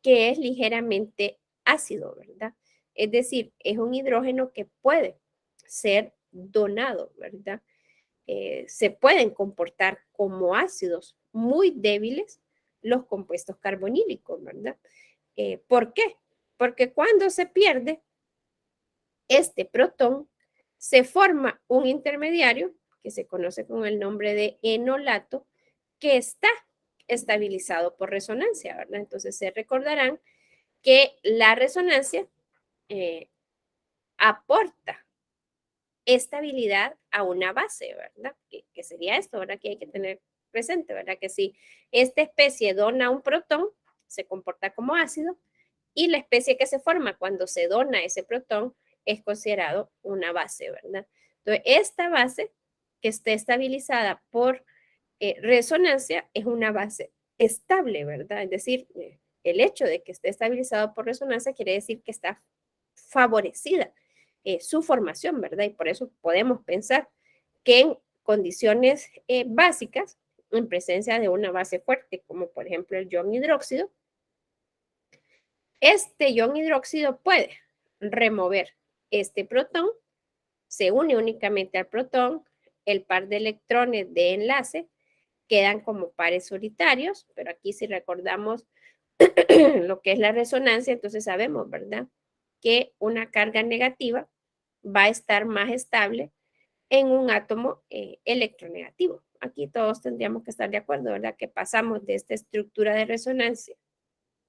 que es ligeramente ácido, ¿verdad? Es decir, es un hidrógeno que puede ser donado, ¿verdad? Se pueden comportar como ácidos muy débiles los compuestos carbonílicos, ¿verdad? ¿Por qué? Porque cuando se pierde este protón, se forma un intermediario que se conoce con el nombre de enolato, que está estabilizado por resonancia, ¿verdad? Entonces se recordarán que la resonancia aporta estabilidad a una base, ¿verdad? Que sería esto, ¿verdad? Que hay que tener presente, ¿verdad? Que si esta especie dona un protón, se comporta como ácido, y la especie que se forma cuando se dona ese protón es considerado una base, ¿verdad? Entonces, esta base que esté estabilizada por resonancia es una base estable, ¿verdad? Es decir, el hecho de que esté estabilizado por resonancia quiere decir que está favorecida su formación, ¿verdad? Y por eso podemos pensar que en condiciones básicas, en presencia de una base fuerte, como por ejemplo el ion hidróxido, este ion hidróxido puede remover este protón, se une únicamente al protón, el par de electrones de enlace quedan como pares solitarios, pero aquí si recordamos lo que es la resonancia, entonces sabemos, ¿verdad? Que una carga negativa va a estar más estable en un átomo electronegativo. Aquí todos tendríamos que estar de acuerdo, ¿verdad? Que pasamos de esta estructura de resonancia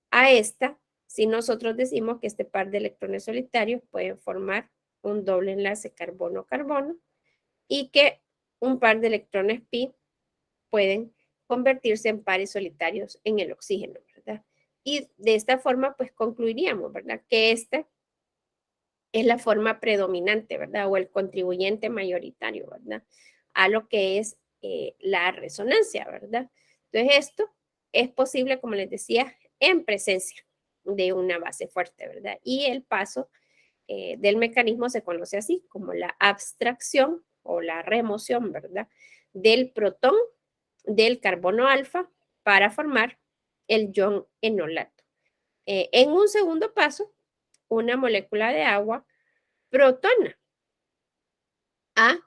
a esta, si nosotros decimos que este par de electrones solitarios pueden formar un doble enlace carbono-carbono y que un par de electrones pi pueden convertirse en pares solitarios en el oxígeno, ¿verdad? Y de esta forma, pues concluiríamos, ¿verdad? Que esta es la forma predominante, ¿verdad? O el contribuyente mayoritario, ¿verdad? A lo que es la resonancia, ¿verdad? Entonces, esto es posible, como les decía, en presencia de una base fuerte, ¿verdad? Y el paso del mecanismo se conoce así, como la abstracción o la remoción, ¿verdad? Del protón del carbono alfa para formar el ion enolato. En un segundo paso, una molécula de agua protona a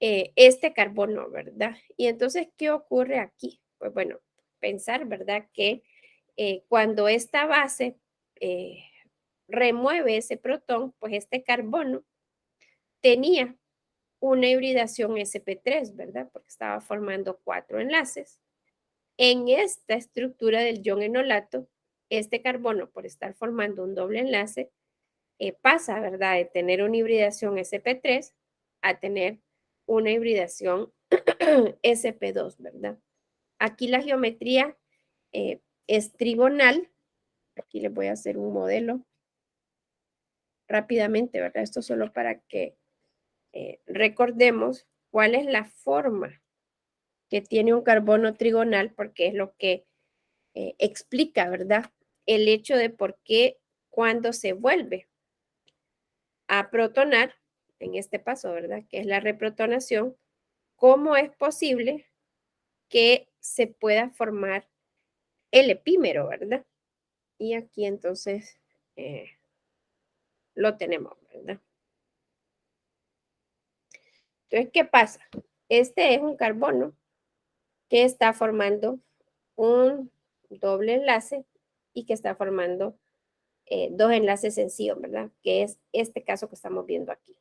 este carbono, ¿verdad? Y entonces, ¿qué ocurre aquí? Pues bueno, pensar, ¿verdad? Que cuando esta base remueve ese protón, pues este carbono tenía una hibridación sp3, ¿verdad? Porque estaba formando 4 enlaces. En esta estructura del ion enolato, este carbono, por estar formando un doble enlace, pasa, ¿verdad?, de tener una hibridación sp3 a tener una hibridación sp2, ¿verdad? Aquí la geometría es trigonal. Aquí les voy a hacer un modelo rápidamente, ¿verdad? Esto solo para que recordemos cuál es la forma que tiene un carbono trigonal, porque es lo que explica, ¿verdad? El hecho de por qué cuando se vuelve a protonar, en este paso, ¿verdad? Que es la reprotonación, ¿cómo es posible que se pueda formar el epímero, ¿verdad? Y aquí entonces lo tenemos, ¿verdad? Entonces, ¿qué pasa? Este es un carbono que está formando un doble enlace y que está formando 2 enlaces sencillos, ¿verdad? Que es este caso que estamos viendo aquí.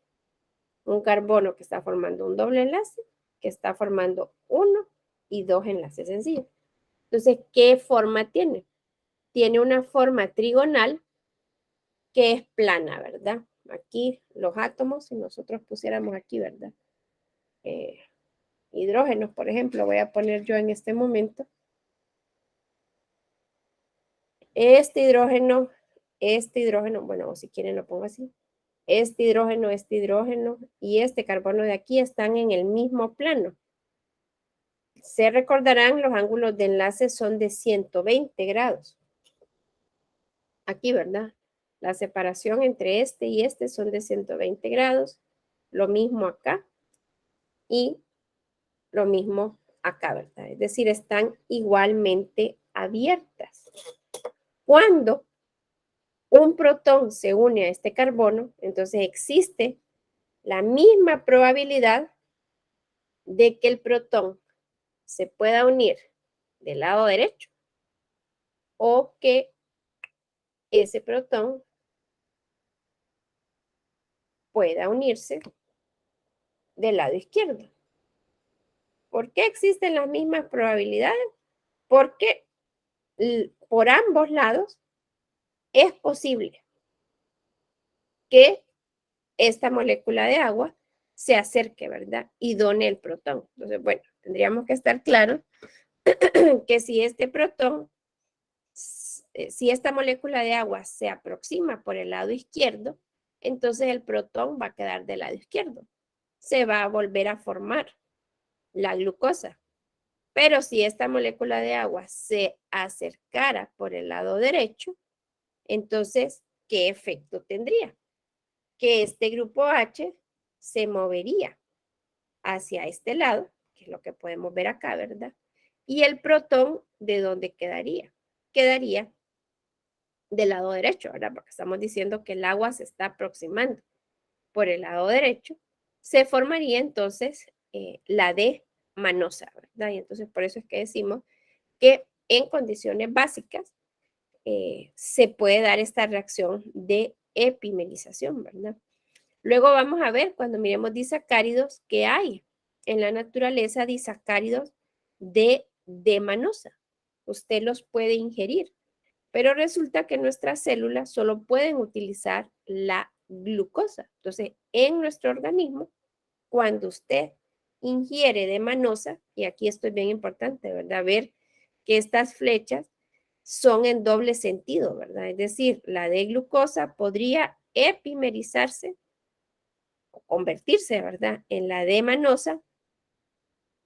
Un carbono que está formando un doble enlace, que está formando 1 y 2 enlaces sencillos. Entonces, ¿qué forma tiene? Tiene una forma trigonal que es plana, ¿verdad? Aquí los átomos, si nosotros pusiéramos aquí, ¿verdad? Hidrógenos, por ejemplo, voy a poner yo en este momento. Este hidrógeno, bueno, o si quieren lo pongo así. Este hidrógeno y este carbono de aquí están en el mismo plano. Se recordarán, los ángulos de enlace son de 120 grados. Aquí, ¿verdad? La separación entre este y este son de 120 grados. Lo mismo acá y lo mismo acá, ¿verdad? Es decir, están igualmente abiertas. Cuando un protón se une a este carbono, entonces existe la misma probabilidad de que el protón se pueda unir del lado derecho o que ese protón pueda unirse del lado izquierdo. ¿Por qué existen las mismas probabilidades? Porque por ambos lados es posible que esta molécula de agua se acerque, ¿verdad? Y done el protón. Entonces, bueno, tendríamos que estar claros que si este protón, si esta molécula de agua se aproxima por el lado izquierdo, entonces el protón va a quedar del lado izquierdo. Se va a volver a formar la glucosa. Pero si esta molécula de agua se acercara por el lado derecho, entonces, ¿qué efecto tendría? Que este grupo H se movería hacia este lado, que es lo que podemos ver acá, ¿verdad? Y el protón, ¿de dónde quedaría? Quedaría del lado derecho, ¿verdad? Porque estamos diciendo que el agua se está aproximando por el lado derecho. Se formaría entonces la D manosa, ¿verdad? Y entonces por eso es que decimos que en condiciones básicas se puede dar esta reacción de epimerización, ¿verdad? Luego vamos a ver, cuando miremos disacáridos, que hay en la naturaleza disacáridos de D-manosa. Usted los puede ingerir, pero resulta que nuestras células solo pueden utilizar la glucosa. Entonces, en nuestro organismo, cuando usted ingiere D-manosa, y aquí esto es bien importante, ¿verdad? Ver que estas flechas son en doble sentido, ¿verdad? Es decir, la D-glucosa podría epimerizarse o convertirse, ¿verdad? En la D-manosa,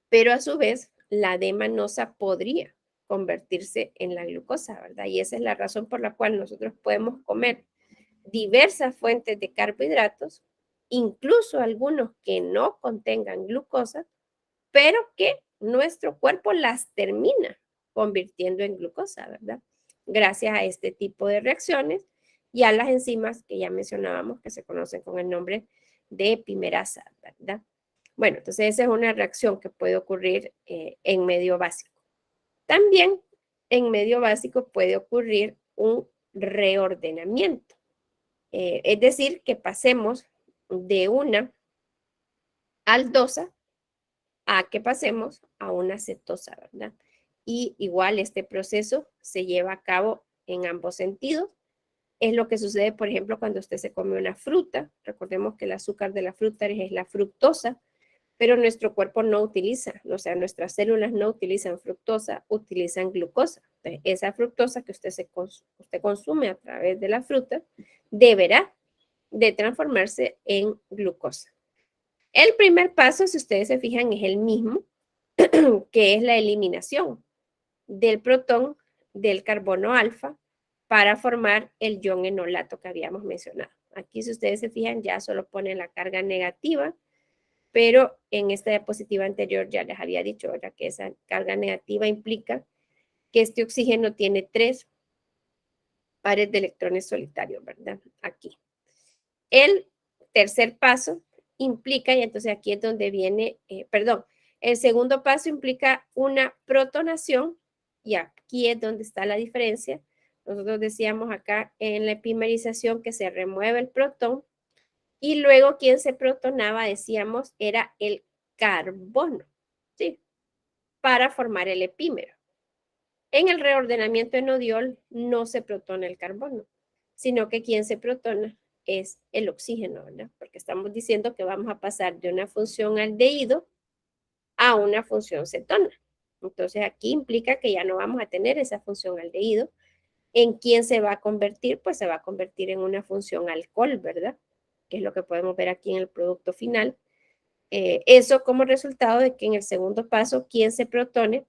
pero a su vez la D-manosa podría convertirse en la glucosa, ¿verdad? Y esa es la razón por la cual nosotros podemos comer diversas fuentes de carbohidratos, incluso algunos que no contengan glucosa, pero que nuestro cuerpo las termina convirtiendo en glucosa, ¿verdad? Gracias a este tipo de reacciones y a las enzimas que ya mencionábamos que se conocen con el nombre de epimerasa, ¿verdad? Bueno, entonces esa es una reacción que puede ocurrir en medio básico. También en medio básico puede ocurrir un reordenamiento, es decir, que pasemos de una aldosa a que pasemos a una cetosa, ¿verdad? Y igual este proceso se lleva a cabo en ambos sentidos. Es lo que sucede, por ejemplo, cuando usted se come una fruta. Recordemos que el azúcar de la fruta es la fructosa, pero nuestro cuerpo no utiliza, o sea, nuestras células no utilizan fructosa, utilizan glucosa. Entonces, esa fructosa que usted consume a través de la fruta deberá de transformarse en glucosa. El primer paso, si ustedes se fijan, es el mismo, que es la eliminación del protón del carbono alfa para formar el ion enolato que habíamos mencionado. Aquí, si ustedes se fijan, ya solo ponen la carga negativa, pero en esta diapositiva anterior ya les había dicho, ¿verdad? Que esa carga negativa implica que este oxígeno tiene 3 pares de electrones solitarios, ¿verdad? Aquí. El tercer paso implica, y entonces aquí es donde viene, el segundo paso implica una protonación, y aquí es donde está la diferencia. Nosotros decíamos acá en la epimerización que se remueve el protón, y luego quien se protonaba, decíamos, era el carbono, ¿sí? Para formar el epímero. En el reordenamiento enodiol no se protona el carbono, sino que quien se protona es el oxígeno, ¿verdad? Porque estamos diciendo que vamos a pasar de una función aldehído a una función cetona. Entonces aquí implica que ya no vamos a tener esa función aldehído. ¿En quién se va a convertir? Pues se va a convertir en una función alcohol, ¿verdad? Que es lo que podemos ver aquí en el producto final. Eso como resultado de que en el segundo paso, quien se protone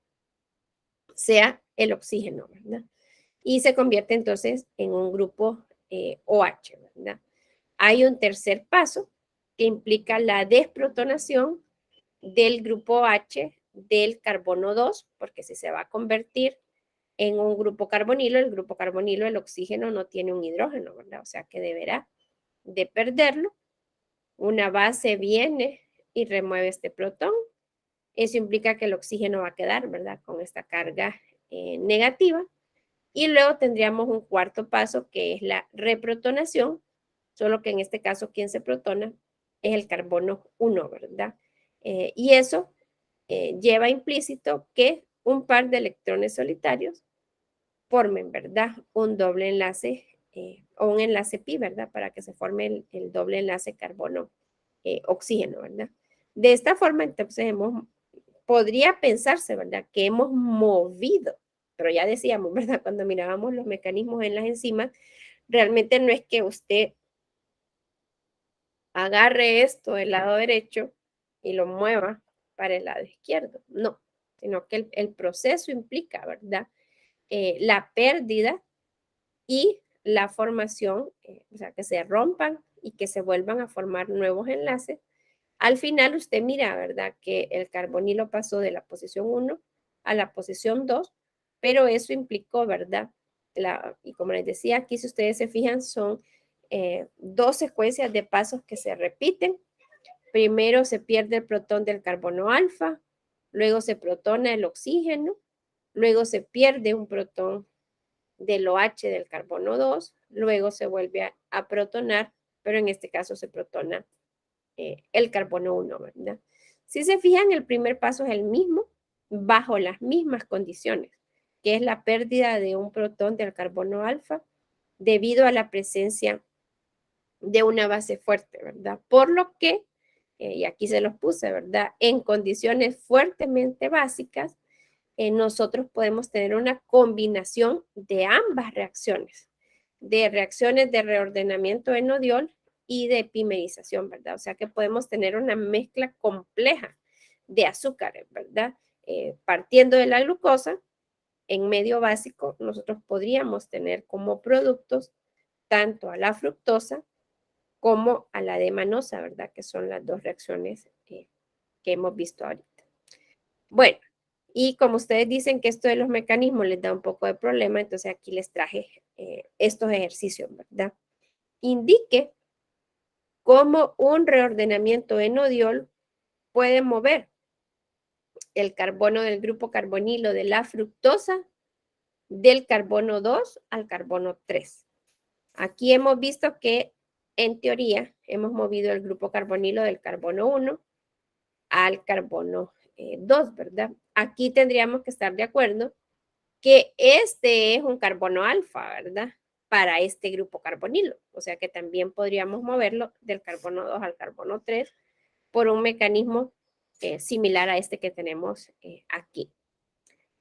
sea el oxígeno, ¿verdad? Y se convierte entonces en un grupo OH, ¿verdad? Hay un tercer paso que implica la desprotonación del grupo H del carbono 2, porque si se va a convertir en un grupo carbonilo, el grupo carbonilo, el oxígeno no tiene un hidrógeno, ¿verdad? O sea que deberá de perderlo Una base viene y remueve este protón. Eso implica que el oxígeno va a quedar, ¿verdad? Con esta carga negativa. Y luego tendríamos un cuarto paso que es la reprotonación, solo que en este caso quien se protona es el carbono 1, ¿verdad? Y eso lleva implícito que un par de electrones solitarios formen, ¿verdad? Un doble enlace o un enlace pi, ¿verdad? Para que se forme el doble enlace carbono-oxígeno, ¿verdad? De esta forma, entonces, podría pensarse, ¿verdad? Que hemos movido, pero ya decíamos, ¿verdad? Cuando mirábamos los mecanismos en las enzimas, realmente no es que usted agarre esto del lado derecho y lo mueva para el lado izquierdo, no, sino que el proceso implica, ¿verdad? La pérdida y la formación, o sea, que se rompan y que se vuelvan a formar nuevos enlaces. Al final usted mira, ¿verdad? Que el carbonilo pasó de la posición 1 a la posición 2, pero eso implicó, ¿verdad? Y como les decía, aquí si ustedes se fijan son dos secuencias de pasos que se repiten. Primero se pierde el protón del carbono alfa, luego se protona el oxígeno, luego se pierde un protón del OH del carbono 2, luego se vuelve a protonar, pero en este caso se protona el carbono 1, ¿verdad? Si se fijan, el primer paso es el mismo, bajo las mismas condiciones, que es la pérdida de un protón del carbono alfa debido a la presencia de una base fuerte, ¿verdad? Por lo que, y aquí se los puse, ¿verdad? En condiciones fuertemente básicas, nosotros podemos tener una combinación de ambas reacciones, de reacciones de reordenamiento enodiol y de epimerización, ¿verdad? O sea que podemos tener una mezcla compleja de azúcares, ¿verdad? Partiendo de la glucosa, en medio básico, nosotros podríamos tener como productos tanto a la fructosa como a la D-manosa, ¿verdad? Que son las dos reacciones que hemos visto ahorita. Bueno, y como ustedes dicen que esto de los mecanismos les da un poco de problema, entonces aquí les traje estos ejercicios, ¿verdad? Indique cómo un reordenamiento enodiol puede mover el carbono del grupo carbonilo de la fructosa del carbono 2 al carbono 3. Aquí hemos visto que en teoría hemos movido el grupo carbonilo del carbono 1 al carbono 2, ¿verdad? Aquí tendríamos que estar de acuerdo que este es un carbono alfa, ¿verdad? Para este grupo carbonilo. O sea que también podríamos moverlo del carbono 2 al carbono 3 por un mecanismo similar a este que tenemos aquí.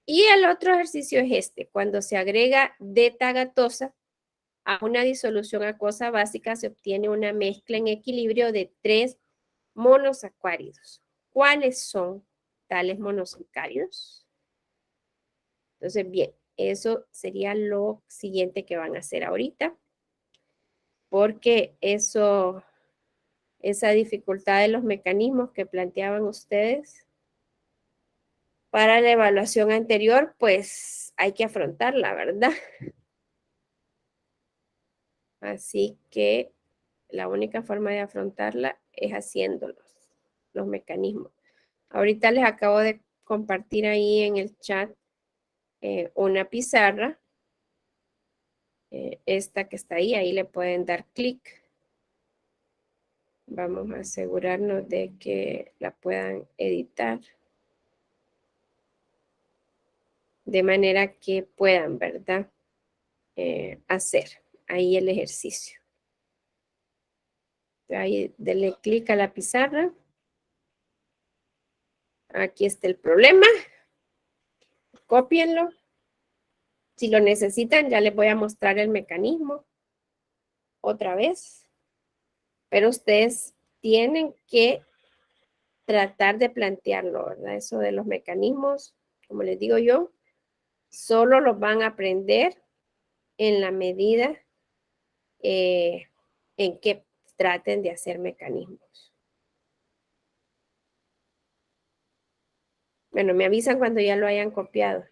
Y el otro ejercicio es este. Cuando se agrega beta-gatosa a una disolución acuosa básica, se obtiene una mezcla en equilibrio de 3 monosacáridos. ¿Cuáles son tales monosacáridos? Entonces, bien, eso sería lo siguiente que van a hacer ahorita, porque esa dificultad de los mecanismos que planteaban ustedes para la evaluación anterior, pues hay que afrontarla, ¿verdad? Así que la única forma de afrontarla es haciéndolos, los mecanismos. Ahorita les acabo de compartir ahí en el chat una pizarra, esta que está ahí le pueden dar clic. Vamos a asegurarnos de que la puedan editar de manera que puedan, ¿verdad? Hacer ahí el ejercicio. Ahí denle clic a la pizarra. Aquí está el problema. Cópienlo. Si lo necesitan, ya les voy a mostrar el mecanismo otra vez. Pero ustedes tienen que tratar de plantearlo, ¿verdad? Eso de los mecanismos, como les digo yo, solo los van a aprender en la medida en que traten de hacer mecanismos. Bueno, me avisan cuando ya lo hayan copiado.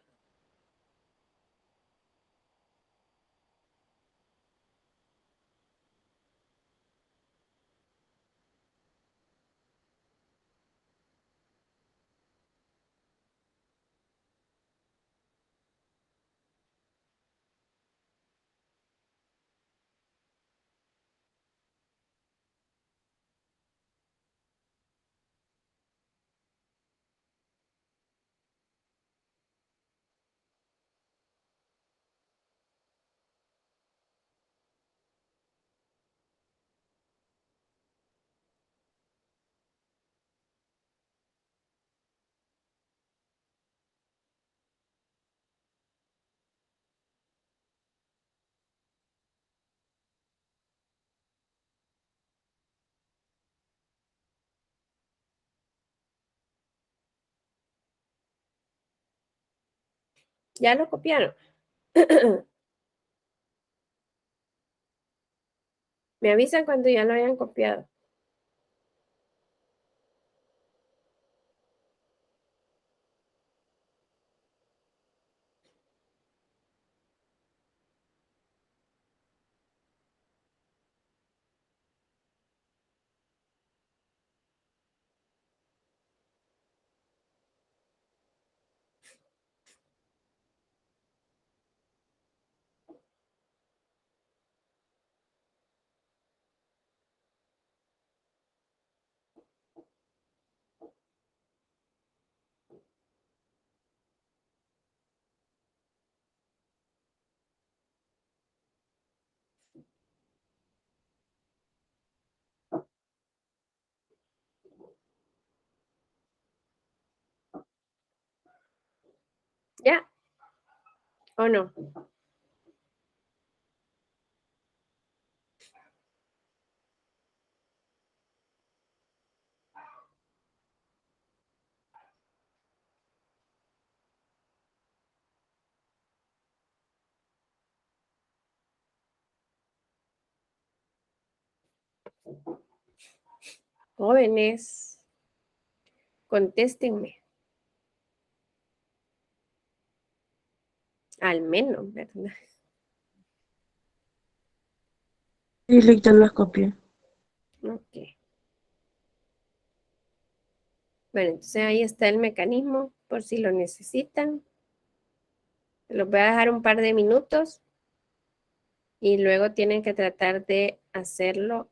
Ya lo copiaron. Me avisan cuando ya lo hayan copiado. ¿Ya o no? Jóvenes, contéstenme. Al menos, ¿verdad? Sí, Lick, ya las copié. Ok. Bueno, entonces ahí está el mecanismo por si lo necesitan. Los voy a dejar un par de minutos y luego tienen que tratar de hacerlo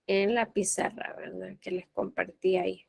en la pizarra, ¿verdad? Que les compartí ahí.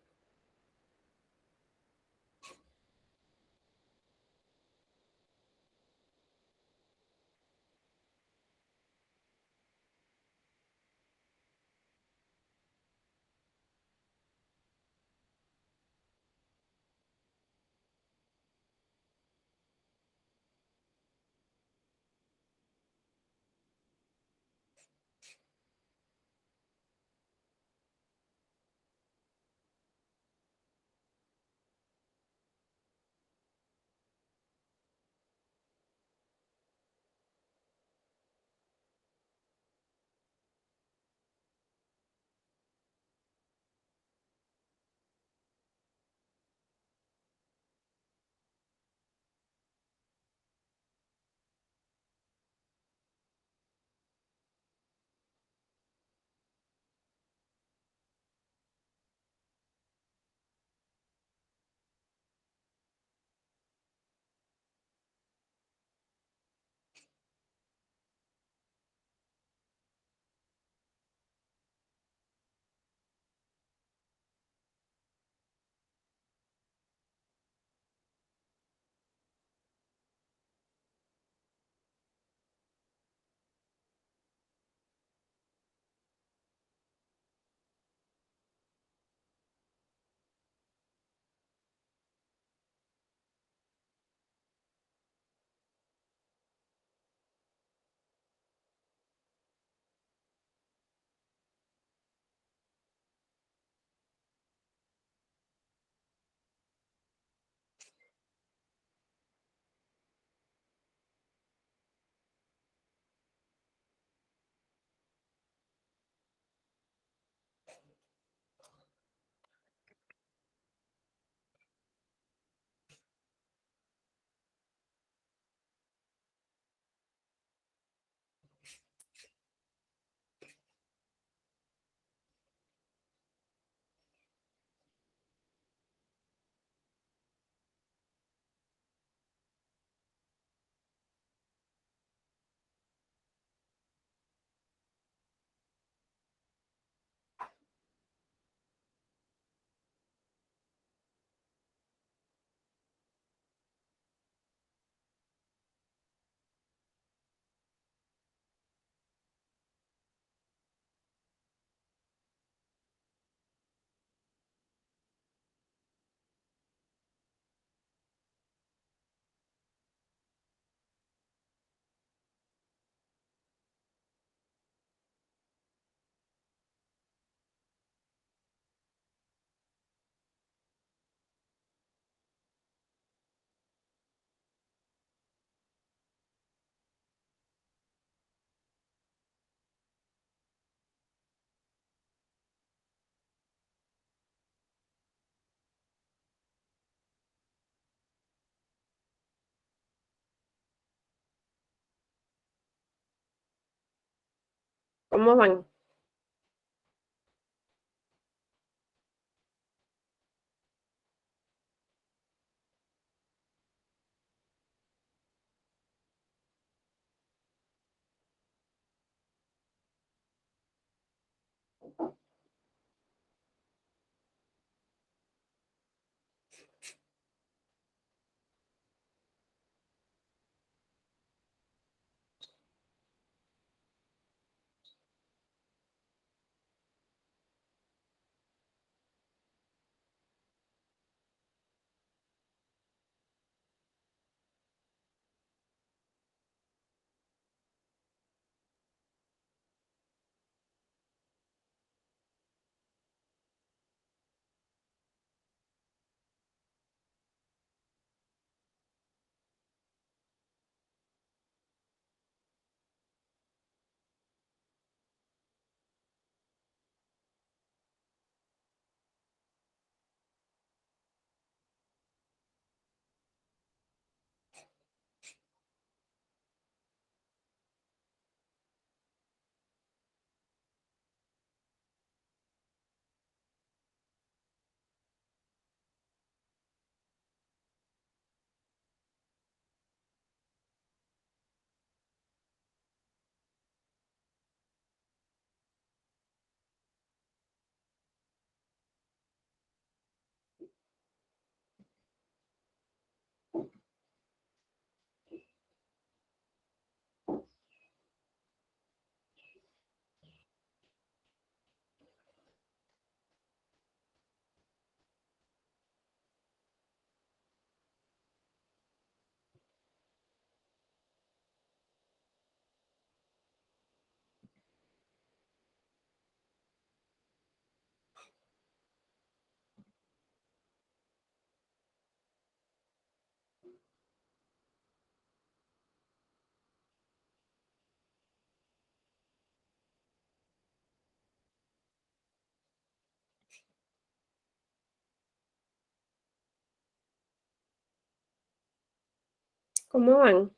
¿Cómo van? ¿Cómo van?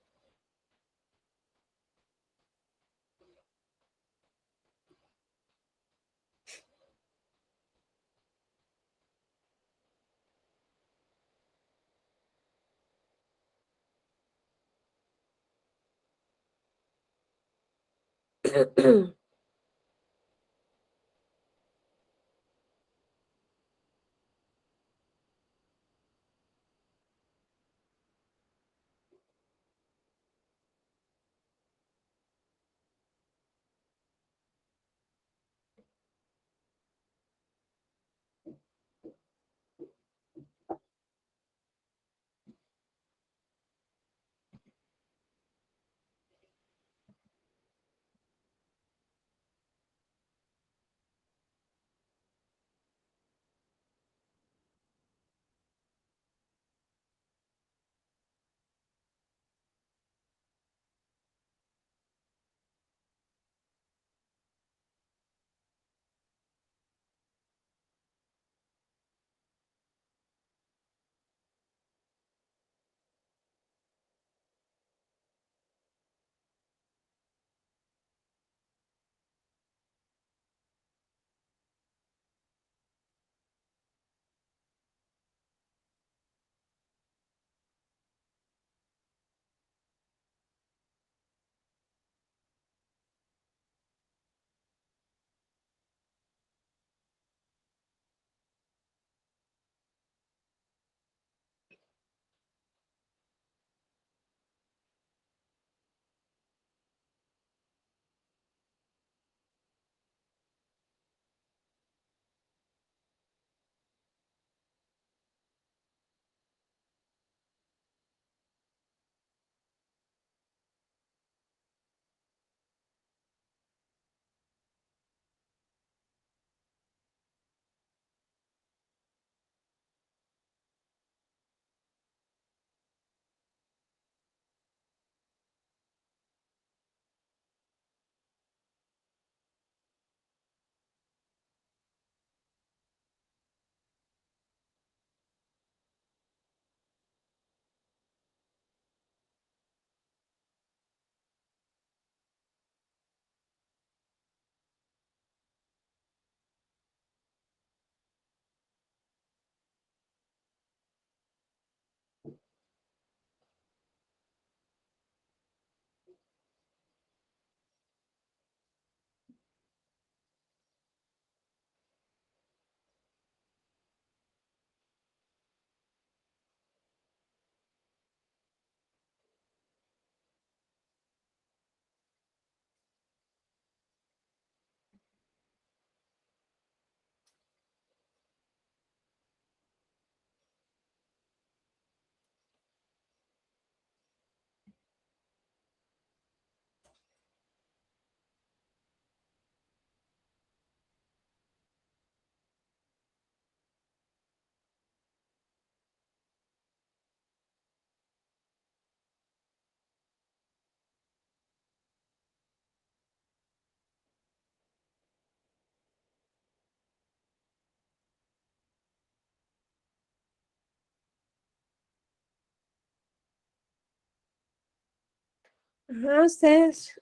Ajá, ustedes.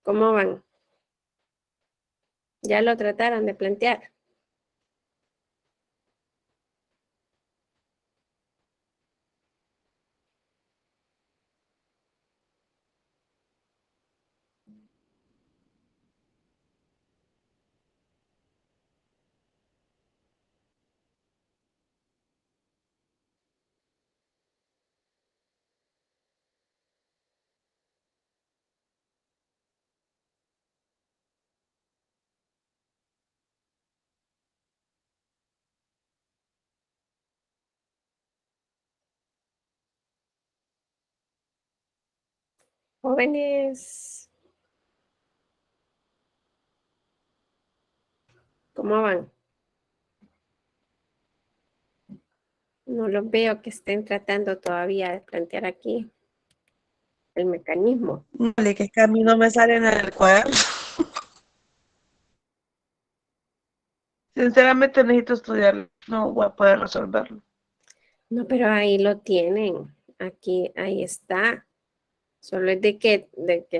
¿Cómo van? ¿Ya lo trataron de plantear? Jóvenes, ¿cómo van? No los veo que estén tratando todavía de plantear aquí el mecanismo. Vale, que es que a mí no me sale en el cuaderno. Sinceramente necesito estudiarlo. No voy a poder resolverlo. No, pero ahí lo tienen. Aquí, ahí está. Solo es de que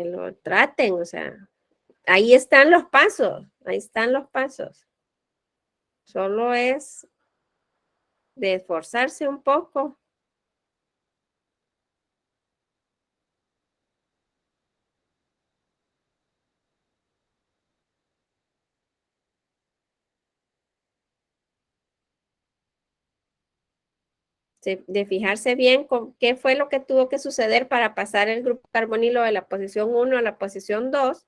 lo traten, o sea, ahí están los pasos, ahí están los pasos. Solo es de esforzarse un poco. De fijarse bien con qué fue lo que tuvo que suceder para pasar el grupo carbonilo de la posición 1 a la posición 2.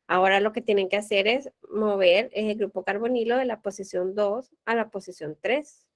Ahora lo que tienen que hacer es mover el grupo carbonilo de la posición 2 a la posición 3.